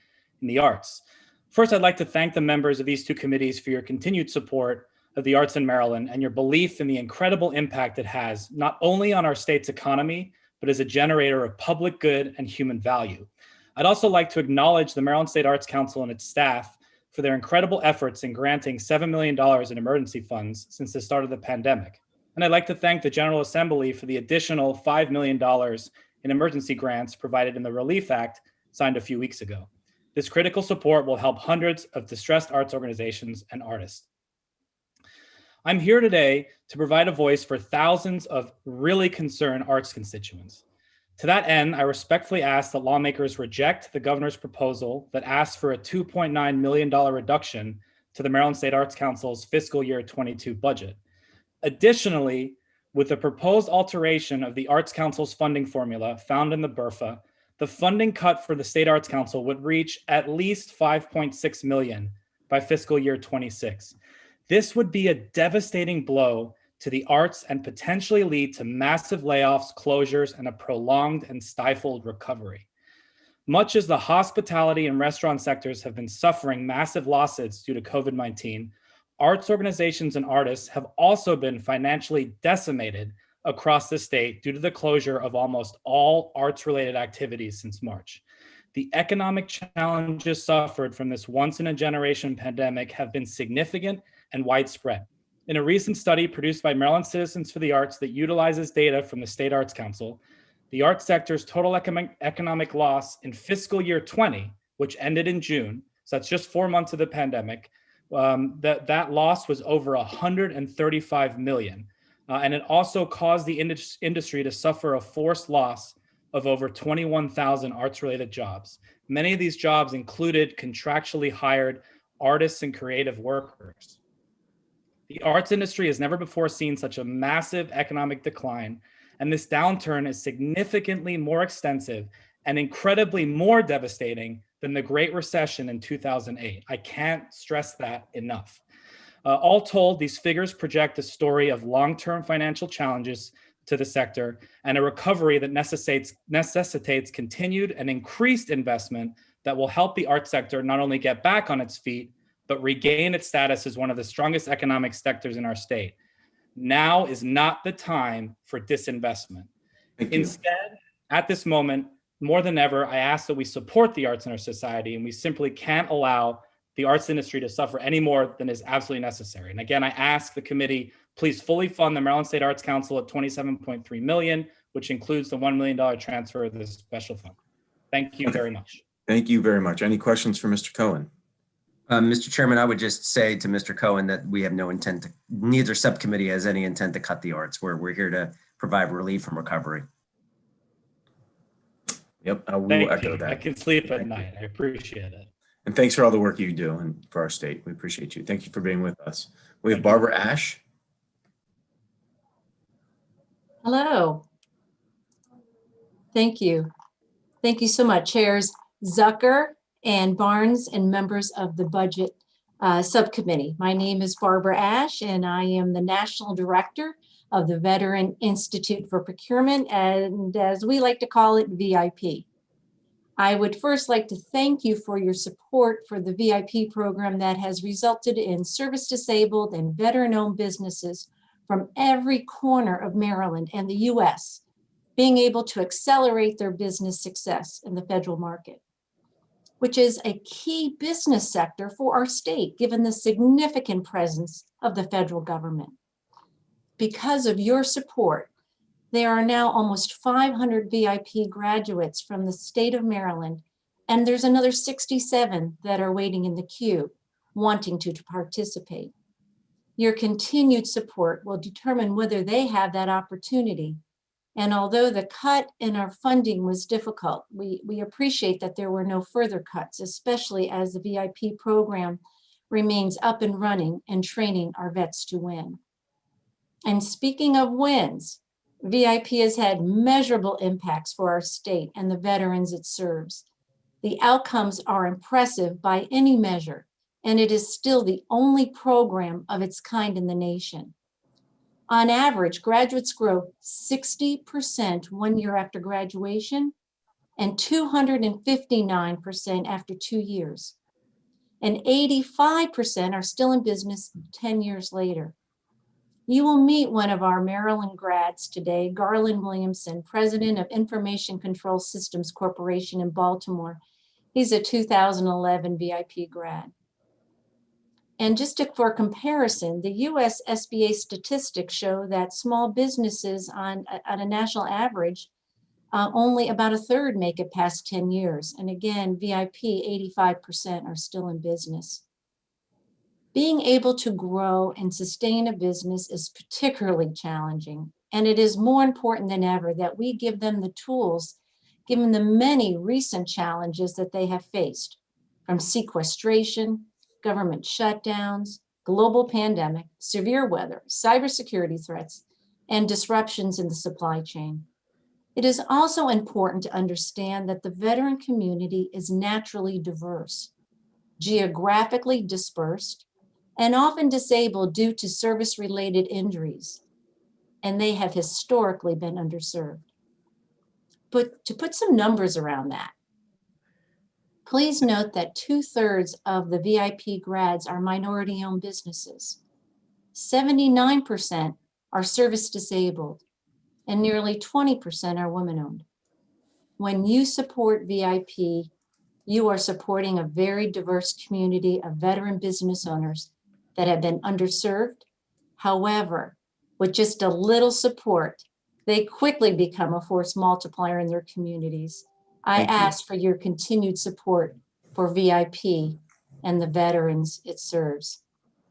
in the arts. First, I'd like to thank the members of these two committees for your continued support of the arts in Maryland and your belief in the incredible impact it has, not only on our state's economy, but as a generator of public good and human value. I'd also like to acknowledge the Maryland State Arts Council and its staff for their incredible efforts in granting $7 million in emergency funds since the start of the pandemic. And I'd like to thank the General Assembly for the additional $5 million in emergency grants provided in the Relief Act signed a few weeks ago. This critical support will help hundreds of distressed arts organizations and artists. I'm here today to provide a voice for thousands of really concerned arts constituents. To that end, I respectfully ask that lawmakers reject the governor's proposal that asks for a $2.9 million reduction to the Maryland State Arts Council's fiscal year 22 budget. Additionally, with the proposed alteration of the Arts Council's funding formula found in the BRFA, the funding cut for the State Arts Council would reach at least $5.6 million by fiscal year 26. This would be a devastating blow to the arts and potentially lead to massive layoffs, closures, and a prolonged and stifled recovery. Much as the hospitality and restaurant sectors have been suffering massive losses due to COVID-19, arts organizations and artists have also been financially decimated across the state due to the closure of almost all arts-related activities since March. The economic challenges suffered from this once-in-a-generation pandemic have been significant and widespread. In a recent study produced by Maryland Citizens for the Arts that utilizes data from the State Arts Council, the arts sector's total economic loss in fiscal year 20, which ended in June, so that's just 4 months of the pandemic, that loss was over $135 million. And it also caused the industry to suffer a forced loss of over 21,000 arts-related jobs. Many of these jobs included contractually hired artists and creative workers. The arts industry has never before seen such a massive economic decline, and this downturn is significantly more extensive and incredibly more devastating than the Great Recession in 2008. I can't stress that enough. All told, these figures project a story of long-term financial challenges to the sector and a recovery that necessitates continued and increased investment that will help the arts sector not only get back on its feet, but regain its status as one of the strongest economic sectors in our state. Now is not the time for disinvestment. Instead, at this moment, more than ever, I ask that we support the arts in our society, and we simply can't allow the arts industry to suffer any more than is absolutely necessary. And again, I ask the committee, please fully fund the Maryland State Arts Council at $27.3 million, which includes the $1 million transfer of this special fund. Thank you very much. Thank you very much. Any questions for Mr. Cohen? Mr. Chairman, I would just say to Mr. Cohen that we have no intent to, neither subcommittee has any intent to cut the arts. We're here to provide relief and recovery. Yep, I will echo you. that. I can sleep at night. I appreciate it. And thanks for all the work you do and for our state. We appreciate you. Thank you for being with us. We have Barbara Ash. Hello. Thank you. Thank you so much, Chairs Zucker and Barnes and members of the Budget Subcommittee. My name is Barbara Ash, and I am the National Director of the Veteran Institute for Procurement, and as we like to call it, VIP. I would first like to thank you for your support for the VIP program that has resulted in service disabled and veteran-owned businesses from every corner of Maryland and the US being able to accelerate their business success in the federal market, which is a key business sector for our state, given the significant presence of the federal government. Because of your support, there are now almost 500 VIP graduates from the state of Maryland, and there's another 67 that are waiting in the queue, wanting to participate. Your continued support will determine whether they have that opportunity. And although the cut in our funding was difficult, we appreciate that there were no further cuts, especially as the VIP program remains up and running and training our vets to win. And speaking of wins, VIP has had measurable impacts for our state and the veterans it serves. The outcomes are impressive by any measure, and it is still the only program of its kind in the nation. On average, graduates grow 60% 1 year after graduation and 259% after 2 years. And 85% are still in business 10 years later. You will meet one of our Maryland grads today, Garland Williamson, president of Information Control Systems Corporation in Baltimore. He's a 2011 VIP grad. And for comparison, the US SBA statistics show that small businesses on a national average, only about a third make it past 10 years. And again, VIP, 85% are still in business. Being able to grow and sustain a business is particularly challenging, and it is more important than ever that we give them the tools, given the many recent challenges that they have faced, from sequestration, government shutdowns, global pandemic, severe weather, cybersecurity threats, and disruptions in the supply chain. It is also important to understand that the veteran community is naturally diverse, geographically dispersed, and often disabled due to service-related injuries, and they have historically been underserved. But to put some numbers around that, please note that 2/3 of the VIP grads are minority-owned businesses. 79% are service-disabled, and nearly 20% are women-owned. When you support VIP, you are supporting a very diverse community of veteran business owners that have been underserved. However, with just a little support, they quickly become a force multiplier in their communities. I ask for your continued support for VIP and the veterans it serves.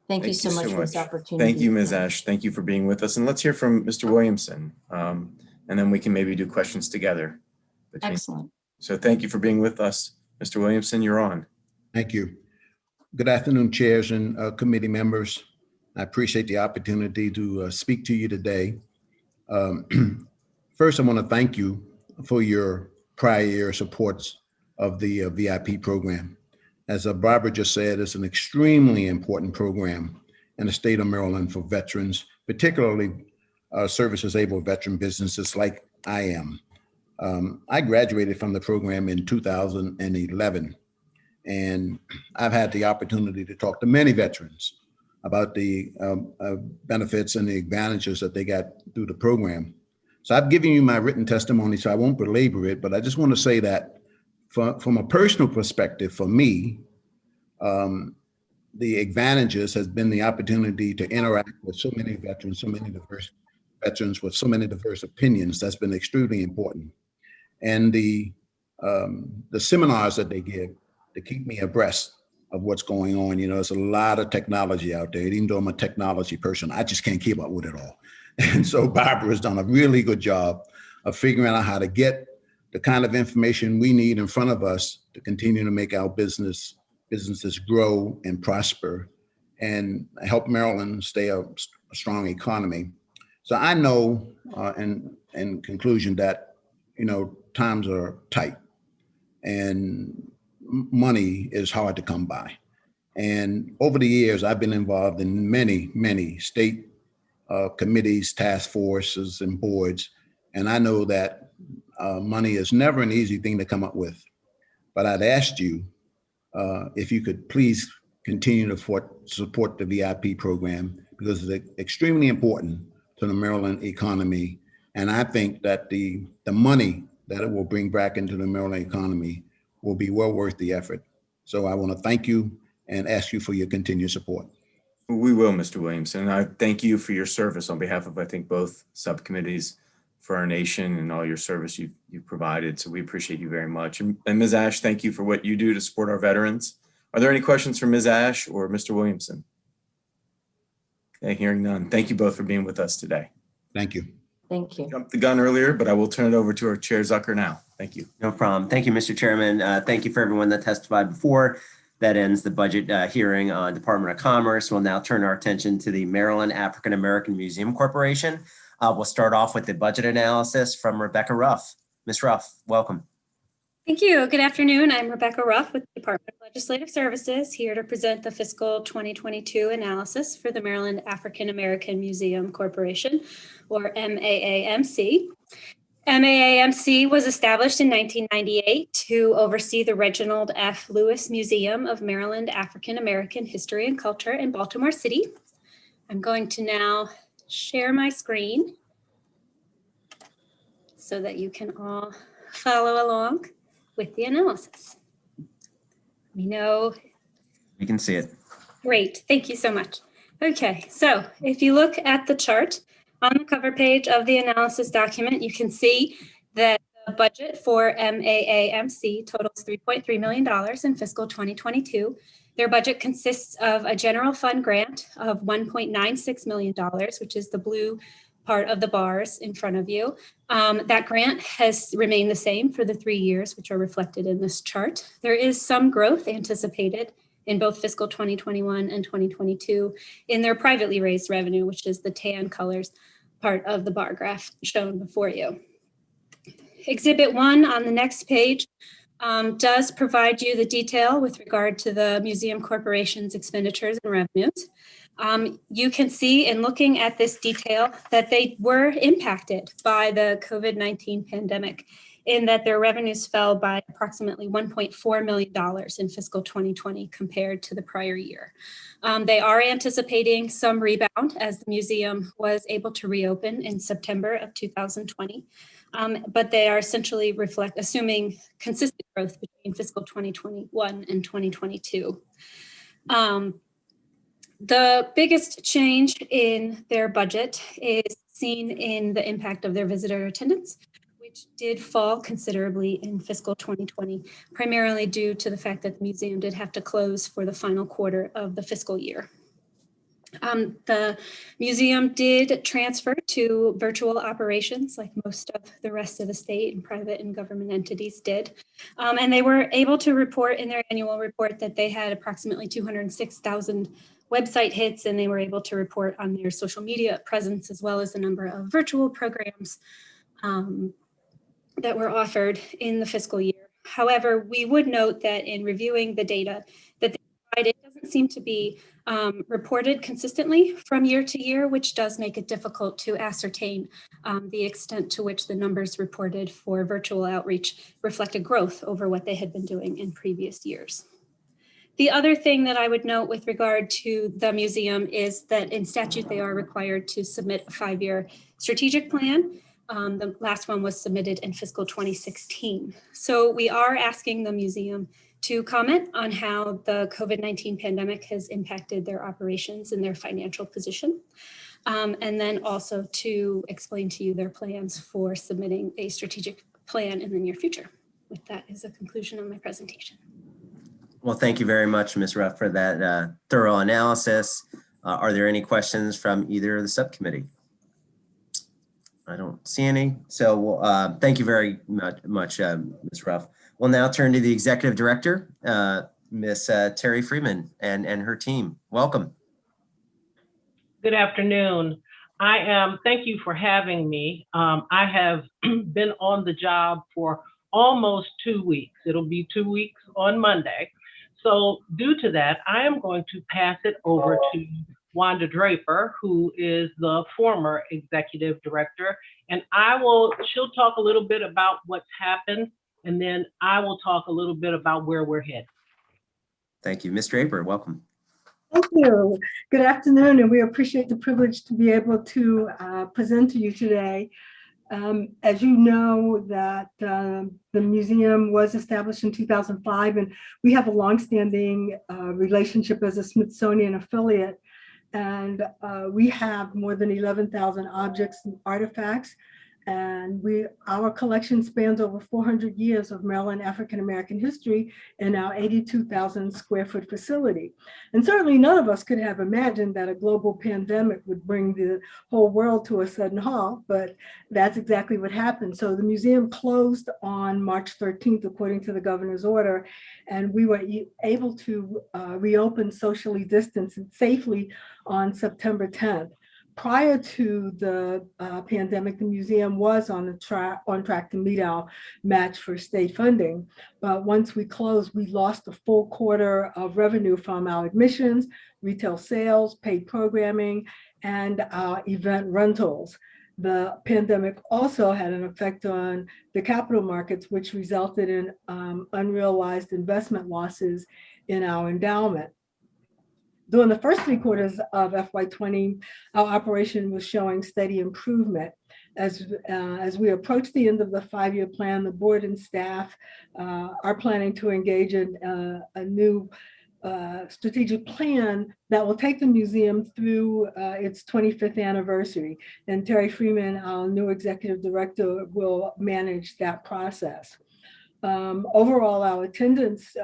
Thank you so much for this opportunity. Thank you, Ms. Ash. Thank you for being with us. And let's hear from Mr. Williamson, and then we can maybe do questions together. Excellent. So thank you for being with us. Mr. Williamson, you're on. Thank you. Good afternoon, chairs and committee members. I appreciate the opportunity to speak to you today. First, I want to thank you for your prior year supports of the VIP program. As Barbara just said, it's an extremely important program in the state of Maryland for veterans, particularly service-disabled veteran businesses like I am. I graduated from the program in 2011. And I've had the opportunity to talk to many veterans about the benefits and the advantages that they got through the program. So I've given you my written testimony, so I won't belabor it, but I just want to say that from a personal perspective, for me, the advantages has been the opportunity to interact with so many veterans, so many diverse veterans with so many diverse opinions. That's been extremely important. And the seminars that they give to keep me abreast of what's going on. You know, there's a lot of technology out there. Even though I'm a technology person, I just can't keep up with it all. And so Barbara has done a really good job of figuring out how to get the kind of information we need in front of us to continue to make our businesses grow and prosper and help Maryland stay a strong economy. So I know in conclusion that, you know, times are tight and money is hard to come by. And over the years, I've been involved in many, many state committees, task forces, and boards. And I know that money is never an easy thing to come up with. but I'd asked you if you could please continue to support the VIP program because it's extremely important to the Maryland economy. And I think that the money that it will bring back into the Maryland economy will be well worth the effort. So I want to thank you and ask you for your continued support. We will, Mr. Williamson. I thank you for your service on behalf of, I think, both subcommittees for our nation and all your service you've provided. So we appreciate you very much. And Ms. Ash, thank you for what you do to support our veterans. Are there any questions for Ms. Ash or Mr. Williamson? Okay, hearing none. Thank you both for being with us today. Thank you. Thank you. Jumped the gun earlier, but I will turn it over to our Chair Zucker now. Thank you. No problem. Thank you, Mr. Chairman. Thank you for everyone that testified before. That ends the budget hearing on Department of Commerce. We'll now turn our attention to the Maryland African American Museum Corporation. We'll start off with the budget analysis from Rebecca Ruff. Ms. Ruff, welcome. Thank you. Good afternoon. I'm Rebecca Ruff with the Department of Legislative Services, here to present the fiscal 2022 analysis for the Maryland African American Museum Corporation, or MAAMC. MAAMC was established in 1998 to oversee the Reginald F. Lewis Museum of Maryland African American History and Culture in Baltimore City. I'm going to now share my screen so that you can all follow along with the analysis. We know. You can see it. Great, thank you so much. Okay, so if you look at the chart on the cover page of the analysis document, you can see that the budget for MAAMC totals $3.3 million in fiscal 2022. Their budget consists of a general fund grant of $1.96 million, which is the blue part of the bars in front of you. That grant has remained the same for the 3 years, which are reflected in this chart. There is some growth anticipated in both fiscal 2021 and 2022 in their privately raised revenue, which is the tan colors part of the bar graph shown before you. Exhibit 1 on the next page does provide you the detail with regard to the Museum Corporation's expenditures and revenues. You can see in looking at this detail that they were impacted by the COVID-19 pandemic, in that their revenues fell by approximately $1.4 million in fiscal 2020 compared to the prior year. They are anticipating some rebound as the museum was able to reopen in September of 2020, but they are essentially assuming consistent growth between fiscal 2021 and 2022. The biggest change in their budget is seen in the impact of their visitor attendance, which did fall considerably in fiscal 2020, primarily due to the fact that the museum did have to close for the final quarter of the fiscal year. The museum did transfer to virtual operations like most of the rest of the state and private and government entities did. And they were able to report in their annual report that they had approximately 206,000 website hits, and they were able to report on their social media presence as well as the number of virtual programs that were offered in the fiscal year. However, we would note that in reviewing the data that they provided, it doesn't seem to be reported consistently from year to year, which does make it difficult to ascertain the extent to which the numbers reported for virtual outreach reflected growth over what they had been doing in previous years. The other thing that I would note with regard to the museum is that in statute, they are required to submit a 5-year strategic plan. The last one was submitted in fiscal 2016. So we are asking the museum to comment on how the COVID-19 pandemic has impacted their operations and their financial position. And then also to explain to you their plans for submitting a strategic plan in the near future. With that is a conclusion of my presentation. Well, thank you very much, Ms. Ruff, for that thorough analysis. Are there any questions from either of the subcommittee? I don't see any. So thank you very much, Ms. Ruff. We'll now turn to the Executive Director, Ms. Terry Freeman and her team. Welcome. Good afternoon. Thank you for having me. I have been on the job for almost 2 weeks. It'll be 2 weeks on Monday. So due to that, I am going to pass it over to Wanda Draper, who is the former executive director, and she'll talk a little bit about what's happened and then I will talk a little bit about where we're headed. Thank you. Ms. Draper, welcome. Thank you. Good afternoon, and we appreciate the privilege to be able to present to you today. As you know, that the museum was established in 2005, and we have a longstanding relationship as a Smithsonian affiliate. And we have more than 11,000 objects and artifacts. And our collection spans over 400 years of Maryland African-American history in our 82,000 square foot facility. And certainly none of us could have imagined that a global pandemic would bring the whole world to a sudden halt, but that's exactly what happened. So the museum closed on March 13th, according to the governor's order, and we were able to reopen socially distanced and safely on September 10th. Prior to the pandemic, the museum was on track to meet our match for state funding. But once we closed, we lost a full quarter of revenue from our admissions, retail sales, paid programming, and our event rentals. The pandemic also had an effect on the capital markets, which resulted in unrealized investment losses in our endowment. During the first 3 quarters of FY20, our operation was showing steady improvement. As we approach the end of the 5-year plan, the board and staff are planning to engage in a new strategic plan that will take the museum through its 25th anniversary. And Terry Freeman, our new executive director, will manage that process. Overall, our attendance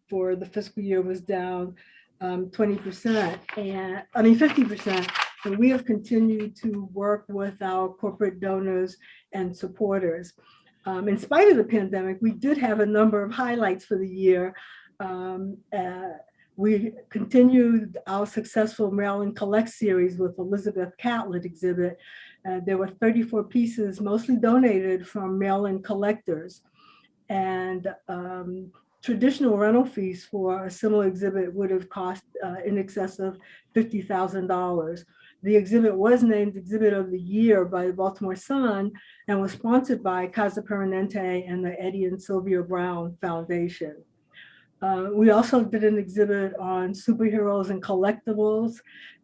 for the fiscal year was down 20%, and 50%, and we have continued to work with our corporate donors and supporters. In spite of the pandemic, we did have a number of highlights for the year. We continued our successful Maryland Collect series with Elizabeth Catlett exhibit. There were 34 pieces, mostly donated from Maryland collectors. And traditional rental fees for a similar exhibit would have cost in excess of $50,000. The exhibit was named Exhibit of the Year by the Baltimore Sun and was sponsored by Casa Permanente and the Eddie and Sylvia Brown Foundation. We also did an exhibit on superheroes and collectibles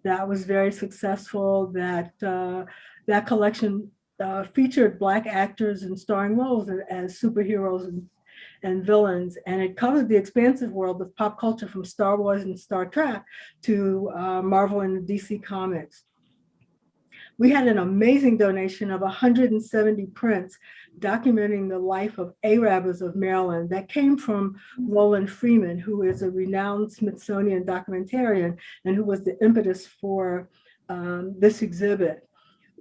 that was very successful. That collection featured Black actors in starring roles as superheroes and villains, and it covered the expansive world of pop culture from Star Wars and Star Trek to Marvel and DC Comics. We had an amazing donation of 170 prints documenting the life of Arabs of Maryland that came from Roland Freeman, who is a renowned Smithsonian documentarian and who was the impetus for this exhibit.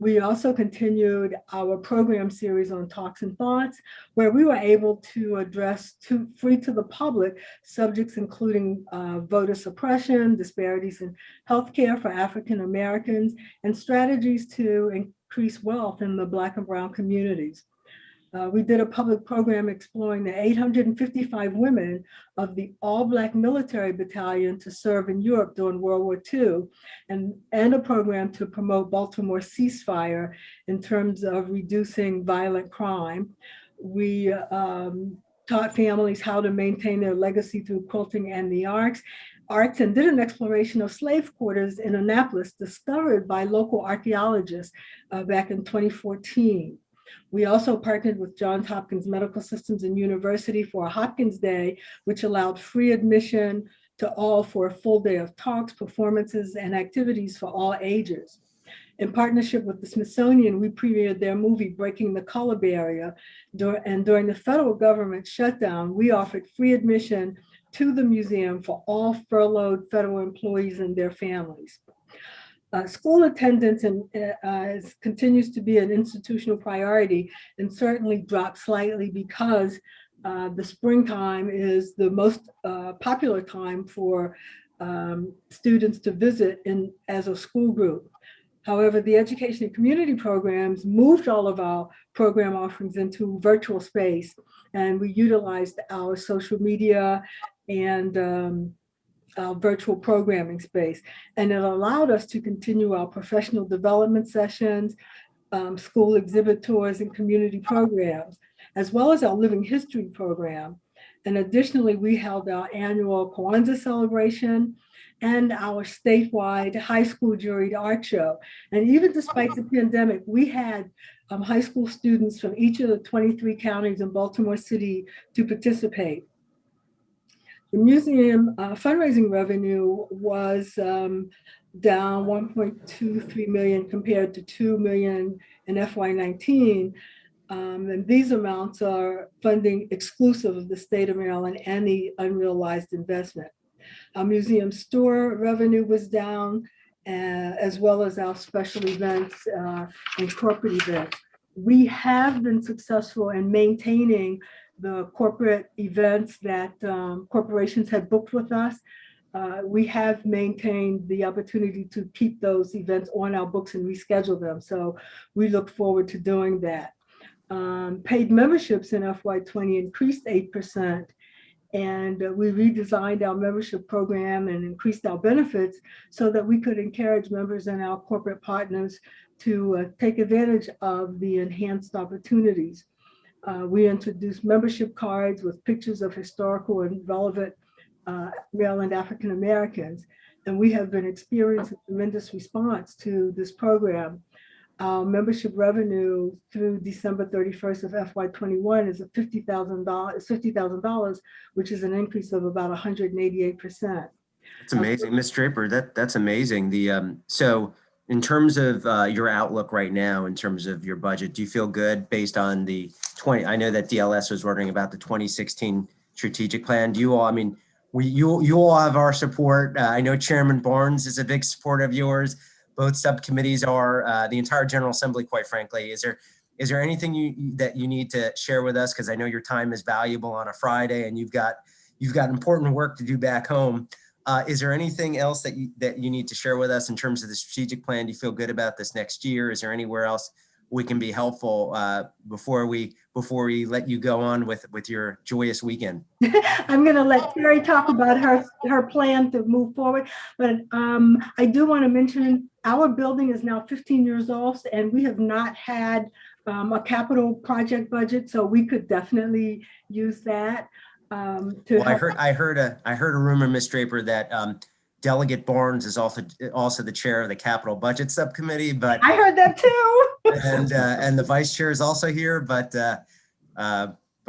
We also continued our program series on Talks and Thoughts, where we were able to address free to the public subjects including voter suppression, disparities in healthcare for African Americans, and strategies to increase wealth in the Black and Brown communities. We did a public program exploring the 855 women of the all-Black military battalion to serve in Europe during World War II, and a program to promote Baltimore ceasefire in terms of reducing violent crime. We taught families how to maintain their legacy through quilting and the arts, and did an exploration of slave quarters in Annapolis discovered by local archaeologists back in 2014. We also partnered with Johns Hopkins Medical Systems and University for a Hopkins Day, which allowed free admission to all for a full day of talks, performances, and activities for all ages. In partnership with the Smithsonian, we premiered their movie, Breaking the Color Barrier, and during the federal government shutdown, we offered free admission to the museum for all furloughed federal employees and their families. School attendance continues to be an institutional priority and certainly dropped slightly because the springtime is the most popular time for students to visit as a school group. However, the education and community programs moved all of our program offerings into virtual space, and we utilized our social media and virtual programming space. And it allowed us to continue our professional development sessions, school exhibit tours, and community programs. as well as our Living History program. And additionally, we held our annual Kwanzaa celebration and our statewide high school juried art show. And even despite the pandemic, we had high school students from each of the 23 counties in Baltimore City to participate. The museum fundraising revenue was down 1.23 million compared to 2 million in FY19. And these amounts are funding exclusive of the state of Maryland and the unrealized investment. Our museum store revenue was down, as well as our special events and corporate events. We have been successful in maintaining the corporate events that corporations had booked with us. We have maintained the opportunity to keep those events on our books and reschedule them. So we look forward to doing that. Paid memberships in FY20 increased 8%, and we redesigned our membership program and increased our benefits so that we could encourage members and our corporate partners to take advantage of the enhanced opportunities. We introduced membership cards with pictures of historical and relevant Maryland African Americans, and we have been experiencing tremendous response to this program. Our membership revenue through December 31st of FY21 is $50,000, which is an increase of about 188%. That's amazing, Ms. Draper. That's amazing. So in terms of your outlook right now, in terms of your budget, do you feel good based on the I know that DLS was wondering about the 2016 strategic plan. Do you all, I mean, you all have our support. I know Chairman Barnes is a big supporter of yours. Both subcommittees are, the entire General Assembly, quite frankly. Is there anything that you need to share with us? Because I know your time is valuable on a Friday and you've got important work to do back home. Is there anything else that you need to share with us in terms of the strategic plan? Do you feel good about this next year? Is there anywhere else we can be helpful before we let you go on with your joyous weekend? I'm going to let Terry talk about her plan to move forward, but I do want to mention our building is now 15 years old, and we have not had a capital project budget, so we could definitely use that. Well, I heard a rumor, Ms. Draper, that Delegate Barnes is also the chair of the Capital Budget Subcommittee, but I heard that too. and the vice chair is also here, but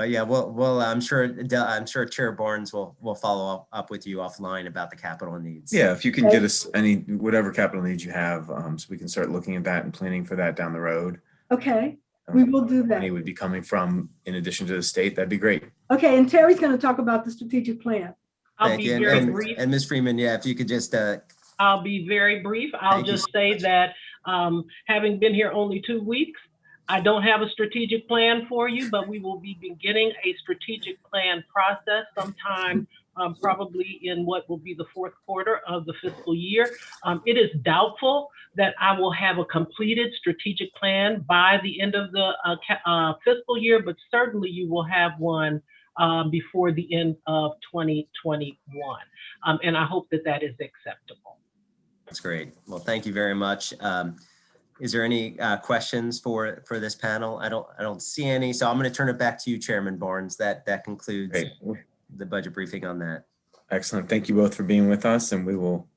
yeah, I'm sure Chair Barnes will follow up with you offline about the capital needs. Yeah, if you can get us whatever capital needs you have, so we can start looking at that and planning for that down the road. Okay, we will do that. Money would be coming from, in addition to the state, that'd be great. Okay, and Terry's going to talk about the strategic plan. Thank you. Very brief. And Ms. Freeman, yeah, if you could just. I'll be very brief. I'll just say that having been here only 2 weeks, I don't have a strategic plan for you, but we will be beginning a strategic plan process sometime probably in what will be the fourth quarter of the fiscal year. It is doubtful that I will have a completed strategic plan by the end of the fiscal year, but certainly you will have one before the end of 2021. And I hope that is acceptable. That's great. Well, thank you very much. Is there any questions for this panel? I don't see any, so I'm going to turn it back to you, Chairman Barnes. That concludes the budget briefing on that. Excellent. Thank you both for being with us, and we will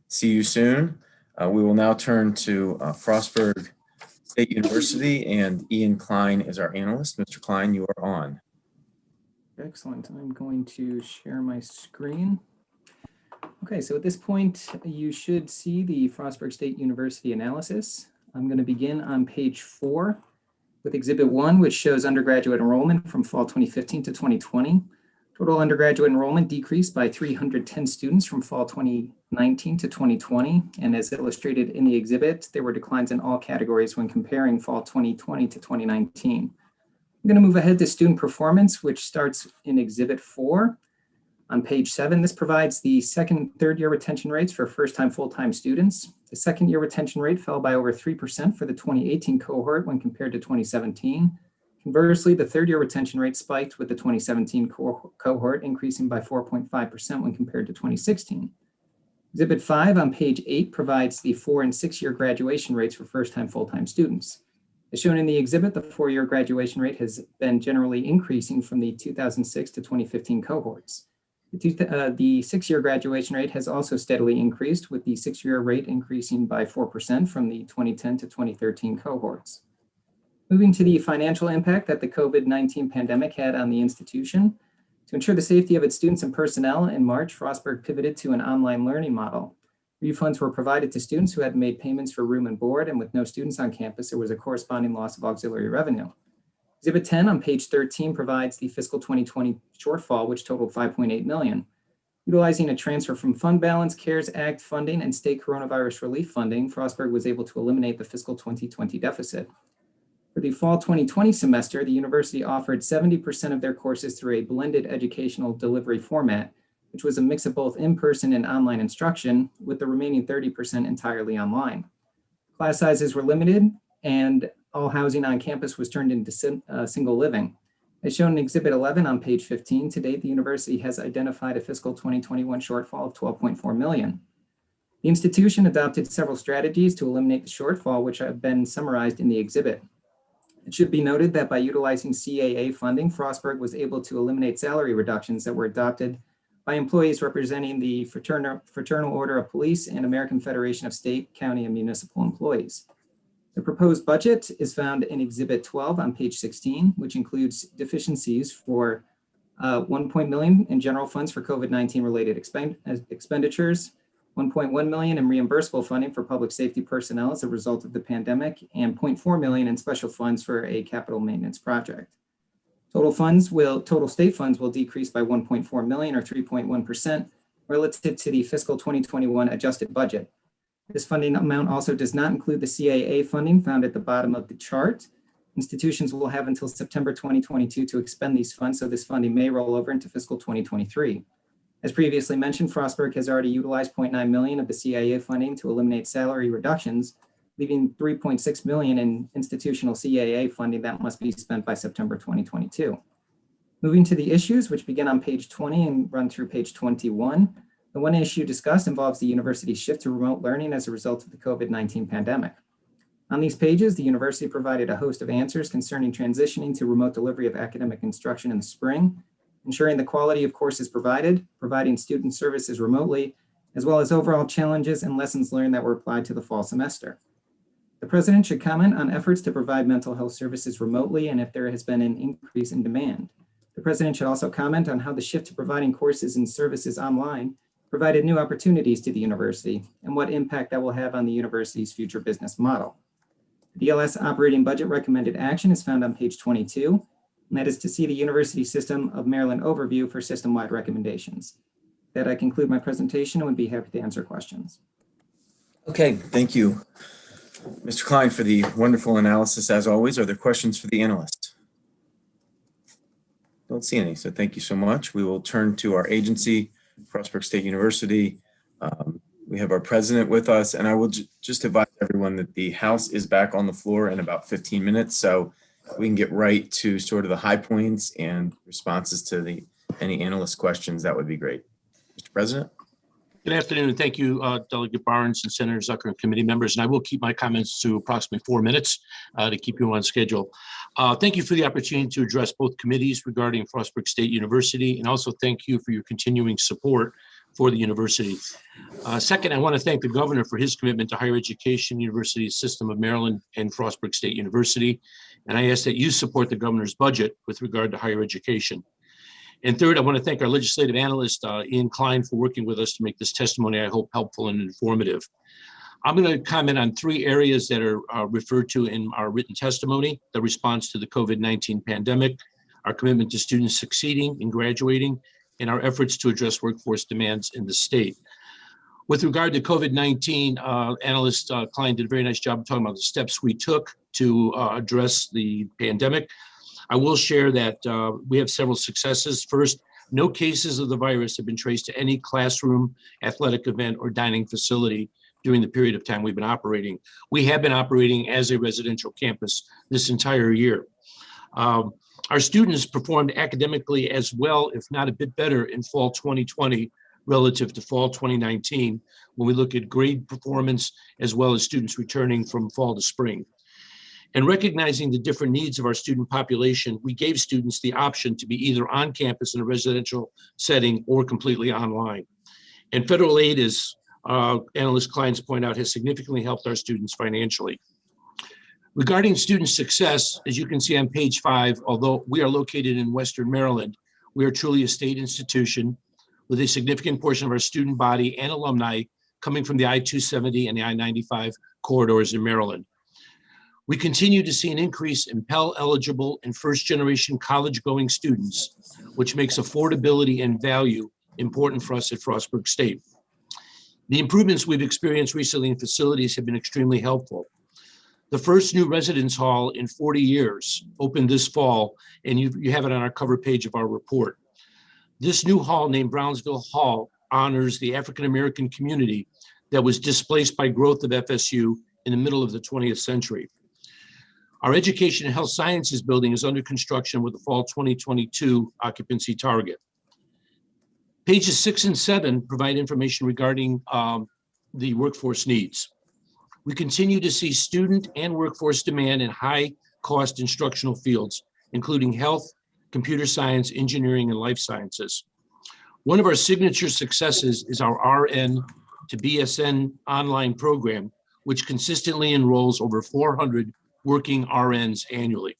see you soon. We will now turn to Frostburg State University, and Ian Klein is our analyst. Mr. Klein, you are on. Excellent. I'm going to share my screen. Okay, so at this point, you should see the Frostburg State University analysis. I'm going to begin on page 4 with Exhibit 1, which shows undergraduate enrollment from fall 2015 to 2020. Total undergraduate enrollment decreased by 310 students from fall 2019 to 2020. And as illustrated in the exhibit, there were declines in all categories when comparing fall 2020 to 2019. I'm going to move ahead to student performance, which starts in Exhibit 4. On page 7, this provides the second and third year retention rates for first-time full-time students. The second year retention rate fell by over 3% for the 2018 cohort when compared to 2017. Conversely, the third year retention rate spiked with the 2017 cohort increasing by 4.5% when compared to 2016. Exhibit 5 on page 8 provides the 4- and 6-year graduation rates for first-time full-time students. As shown in the exhibit, the 4-year graduation rate has been generally increasing from the 2006 to 2015 cohorts. The 6-year graduation rate has also steadily increased, with the 6-year rate increasing by 4% from the 2010 to 2013 cohorts. Moving to the financial impact that the COVID-19 pandemic had on the institution. To ensure the safety of its students and personnel, in March, Frostburg pivoted to an online learning model. Refunds were provided to students who had made payments for room and board, and with no students on campus, there was a corresponding loss of auxiliary revenue. Exhibit 10 on page 13 provides the fiscal 2020 shortfall, which totaled $5.8 million. Utilizing a transfer from fund balance, CARES Act funding, and state coronavirus relief funding, Frostburg was able to eliminate the fiscal 2020 deficit. For the fall 2020 semester, the university offered 70% of their courses through a blended educational delivery format, which was a mix of both in-person and online instruction, with the remaining 30% entirely online. Class sizes were limited, and all housing on campus was turned into single living. As shown in Exhibit 11 on page 15, to date, the university has identified a fiscal 2021 shortfall of $12.4 million. The institution adopted several strategies to eliminate the shortfall, which have been summarized in the exhibit. It should be noted that by utilizing CAA funding, Frostburg was able to eliminate salary reductions that were adopted by employees representing the Fraternal Order of Police and American Federation of State, County, and Municipal Employees. The proposed budget is found in Exhibit 12 on page 16, which includes deficiencies for $1 million in general funds for COVID-19 related expenditures, $1.1 million in reimbursable funding for public safety personnel as a result of the pandemic, and $0.4 million in special funds for a capital maintenance project. Total state funds will decrease by $1.4 million or 3.1% relative to the fiscal 2021 adjusted budget. This funding amount also does not include the CAA funding found at the bottom of the chart. Institutions will have until September 2022 to expend these funds, so this funding may roll over into fiscal 2023. As previously mentioned, Frostburg has already utilized $0.9 million of the CAA funding to eliminate salary reductions, leaving $3.6 million in institutional CAA funding that must be spent by September 2022. Moving to the issues, which begin on page 20 and run through page 21. The one issue discussed involves the university's shift to remote learning as a result of the COVID-19 pandemic. On these pages, the university provided a host of answers concerning transitioning to remote delivery of academic instruction in the spring, ensuring the quality of courses provided, providing student services remotely, as well as overall challenges and lessons learned that were applied to the fall semester. The president should comment on efforts to provide mental health services remotely and if there has been an increase in demand. The president should also comment on how the shift to providing courses and services online provided new opportunities to the university and what impact that will have on the university's future business model. The DLS operating budget recommended action is found on page 22, and that is to see the University System of Maryland overview for system-wide recommendations. That I conclude my presentation and would be happy to answer questions. Okay, thank you, Mr. Klein, for the wonderful analysis as always. Are there questions for the analyst? Don't see any, so thank you so much. We will turn to our agency, Frostburg State University. We have our president with us, and I will just advise everyone that the House is back on the floor in about 15 minutes, so we can get right to sort of the high points and responses to any analyst questions. That would be great. Mr. President. Good afternoon. Thank you, Delegate Barnes and Senator Zucker and committee members. And I will keep my comments to approximately 4 minutes to keep you on schedule. Thank you for the opportunity to address both committees regarding Frostburg State University, and also thank you for your continuing support for the university. Second, I want to thank the governor for his commitment to higher education, University System of Maryland, and Frostburg State University. And I ask that you support the governor's budget with regard to higher education. And third, I want to thank our legislative analyst, Ian Klein, for working with us to make this testimony, I hope, helpful and informative. I'm going to comment on 3 areas that are referred to in our written testimony: the response to the COVID-19 pandemic, our commitment to students succeeding and graduating, and our efforts to address workforce demands in the state. With regard to COVID-19, analyst Klein did a very nice job of talking about the steps we took to address the pandemic. I will share that we have several successes. First, no cases of the virus have been traced to any classroom, athletic event, or dining facility during the period of time we've been operating. We have been operating as a residential campus this entire year. Our students performed academically as well, if not a bit better, in fall 2020 relative to fall 2019, when we look at grade performance as well as students returning from fall to spring. And recognizing the different needs of our student population, we gave students the option to be either on campus in a residential setting or completely online. And federal aid, as analyst clients point out, has significantly helped our students financially. Regarding student success, as you can see on page 5, although we are located in Western Maryland, we are truly a state institution with a significant portion of our student body and alumni coming from the I-270 and the I-95 corridors in Maryland. We continue to see an increase in Pell eligible and first-generation college-going students, which makes affordability and value important for us at Frostburg State. The improvements we've experienced recently in facilities have been extremely helpful. The first new residence hall in 40 years opened this fall, and you have it on our cover page of our report. This new hall, named Brownsville Hall, honors the African-American community that was displaced by growth of FSU in the middle of the 20th century. Our Education and Health Sciences building is under construction with a fall 2022 occupancy target. Pages 6 and 7 provide information regarding the workforce needs. We continue to see student and workforce demand in high-cost instructional fields, including health, computer science, engineering, and life sciences. One of our signature successes is our RN to BSN online program, which consistently enrolls over 400 working RNs annually.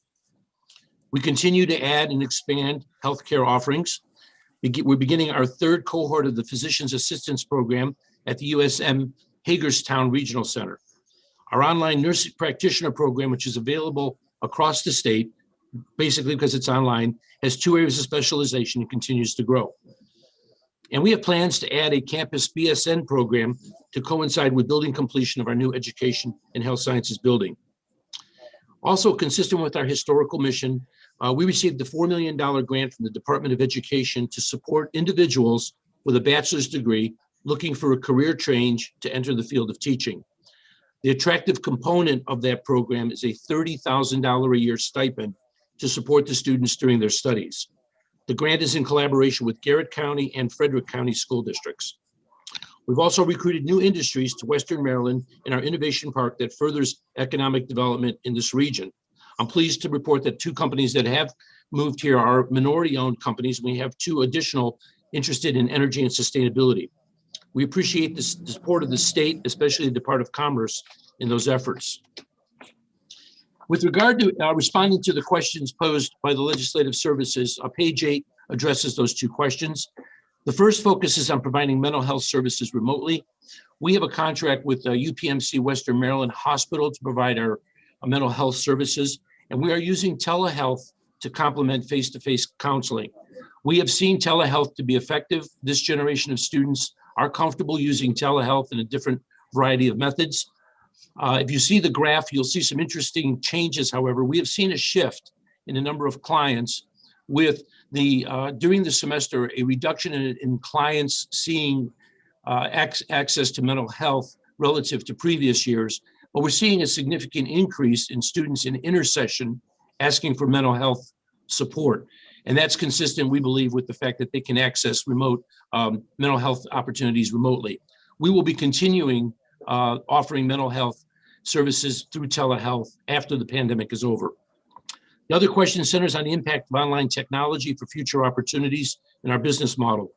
We continue to add and expand healthcare offerings. We're beginning our 3rd cohort of the Physician's Assistance Program at the USM Hagerstown Regional Center. Our online nurse practitioner program, which is available across the state, basically because it's online, has 2 areas of specialization and continues to grow. And we have plans to add a campus BSN program to coincide with building completion of our new Education and Health Sciences building. Also consistent with our historical mission, we received a $4 million grant from the Department of Education to support individuals with a bachelor's degree looking for a career change to enter the field of teaching. The attractive component of that program is a $30,000 a year stipend to support the students during their studies. The grant is in collaboration with Garrett County and Frederick County school districts. We've also recruited new industries to Western Maryland in our innovation park that furthers economic development in this region. I'm pleased to report that 2 companies that have moved here are minority-owned companies. We have 2 additional interested in energy and sustainability. We appreciate the support of the state, especially the Department of Commerce, in those efforts. With regard to responding to the questions posed by the Legislative Services, page 8 addresses those 2 questions. The first focuses on providing mental health services remotely. We have a contract with UPMC Western Maryland Hospital to provide our mental health services, and we are using telehealth to complement face-to-face counseling. We have seen telehealth to be effective. This generation of students are comfortable using telehealth in a different variety of methods. If you see the graph, you'll see some interesting changes. However, we have seen a shift in the number of clients with the during the semester, a reduction in clients seeing access to mental health relative to previous years, but we're seeing a significant increase in students in intersession asking for mental health support. And that's consistent, we believe, with the fact that they can access remote mental health opportunities remotely. We will be continuing offering mental health services through telehealth after the pandemic is over. The other question centers on the impact of online technology for future opportunities in our business model.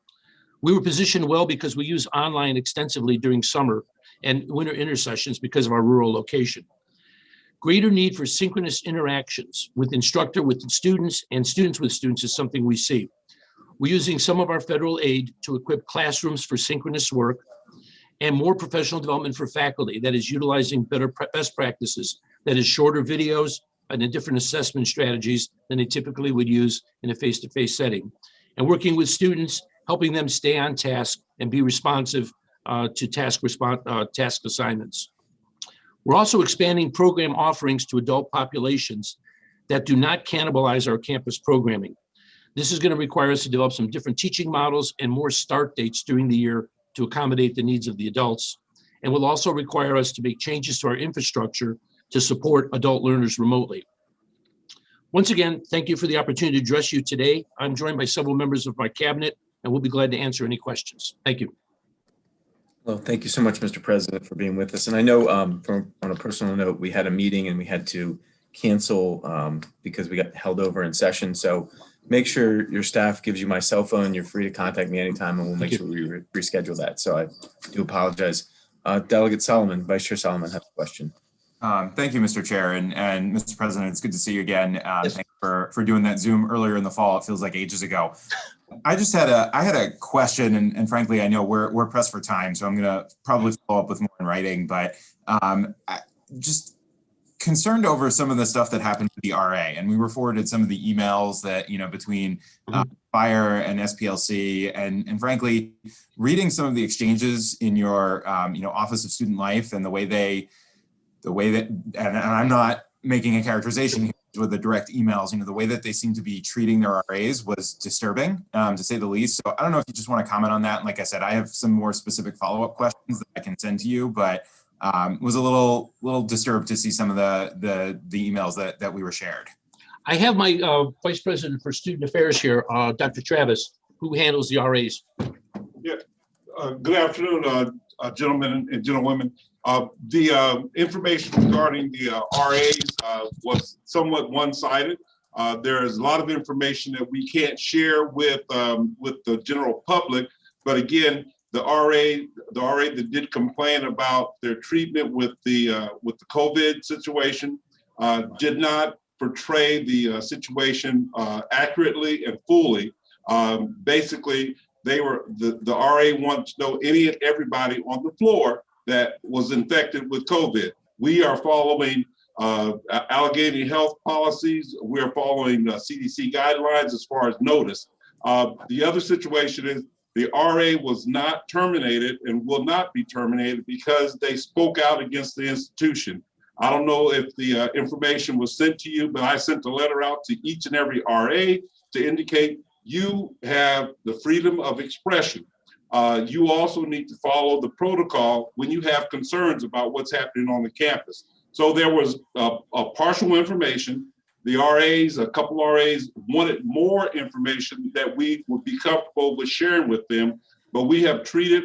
We were positioned well because we use online extensively during summer and winter intersessions because of our rural location. Greater need for synchronous interactions with instructor, with students, and students with students is something we see. We're using some of our federal aid to equip classrooms for synchronous work and more professional development for faculty that is utilizing better best practices, that is shorter videos and different assessment strategies than they typically would use in a face-to-face setting. And working with students, helping them stay on task and be responsive to task assignments. We're also expanding program offerings to adult populations that do not cannibalize our campus programming. This is going to require us to develop some different teaching models and more start dates during the year to accommodate the needs of the adults, and will also require us to make changes to our infrastructure to support adult learners remotely. Once again, thank you for the opportunity to address you today. I'm joined by several members of my cabinet, and we'll be glad to answer any questions. Thank you. Well, thank you so much, Mr. President, for being with us. And I know on a personal note, we had a meeting and we had to cancel because we got held over in session. So make sure your staff gives you my cell phone. You're free to contact me anytime, and we'll make sure we reschedule that. So I do apologize. Delegate Solomon, Vice Chair Solomon has a question. Thank you, Mr. Chair, and Mr. President, it's good to see you again. Thanks for doing that Zoom earlier in the fall. It feels like ages ago. I had a question, and frankly, I know we're pressed for time, so I'm going to probably follow up with more in writing, but just concerned over some of the stuff that happened with the RA, and we were forwarded some of the emails that, between Fire and SPLC, and frankly, reading some of the exchanges in your, Office of Student Life and the way that, and I'm not making a characterization here with the direct emails, the way that they seem to be treating their RAs was disturbing, to say the least. So I don't know if you just want to comment on that. And like I said, I have some more specific follow-up questions that I can send to you, but was a little disturbed to see some of the emails that we were shared. I have my Vice President for Student Affairs here, Dr. Travis, who handles the RAs. Yeah. Good afternoon, gentlemen and gentlewomen. The information regarding the RAs was somewhat one-sided. There is a lot of information that we can't share with the general public, but again, the RA that did complain about their treatment with the COVID situation did not portray the situation accurately and fully. Basically, the RA wanted to know any and everybody on the floor that was infected with COVID. We are following Allegheny health policies. We're following CDC guidelines as far as notice. The other situation is the RA was not terminated and will not be terminated because they spoke out against the institution. I don't know if the information was sent to you, but I sent a letter out to each and every RA to indicate you have the freedom of expression. You also need to follow the protocol when you have concerns about what's happening on the campus. So there was a partial information. The RAs, a couple RAs wanted more information that we would be comfortable with sharing with them, but we have treated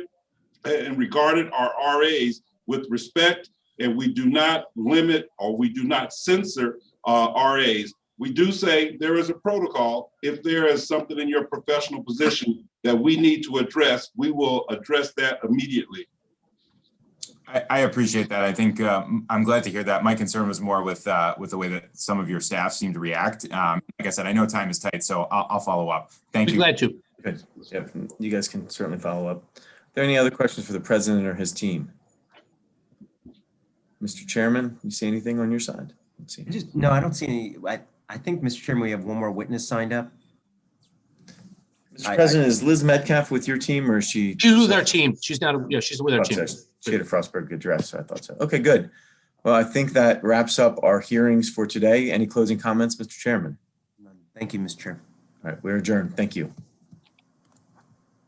and regarded our RAs with respect, and we do not limit or we do not censor RAs. We do say there is a protocol. If there is something in your professional position that we need to address, we will address that immediately. I appreciate that. I think I'm glad to hear that. My concern was more with the way that some of your staff seem to react. Like I said, I know time is tight, so I'll follow up. Thank you. Glad to. Good. Yep. You guys can certainly follow up. Are there any other questions for the president or his team? Mr. Chairman, you see anything on your side? Let's see. No, I don't see any. I think, Mr. Chairman, we have one more witness signed up. Mr. President, is Liz Metcalf with your team, or is she? She's with our team. She's not. Yeah, she's with our team. She had a Frostburg address, so I thought so. Okay, good. Well, I think that wraps up our hearings for today. Any closing comments, Mr. Chairman? Thank you, Mr. Chair. All right, we're adjourned. Thank you.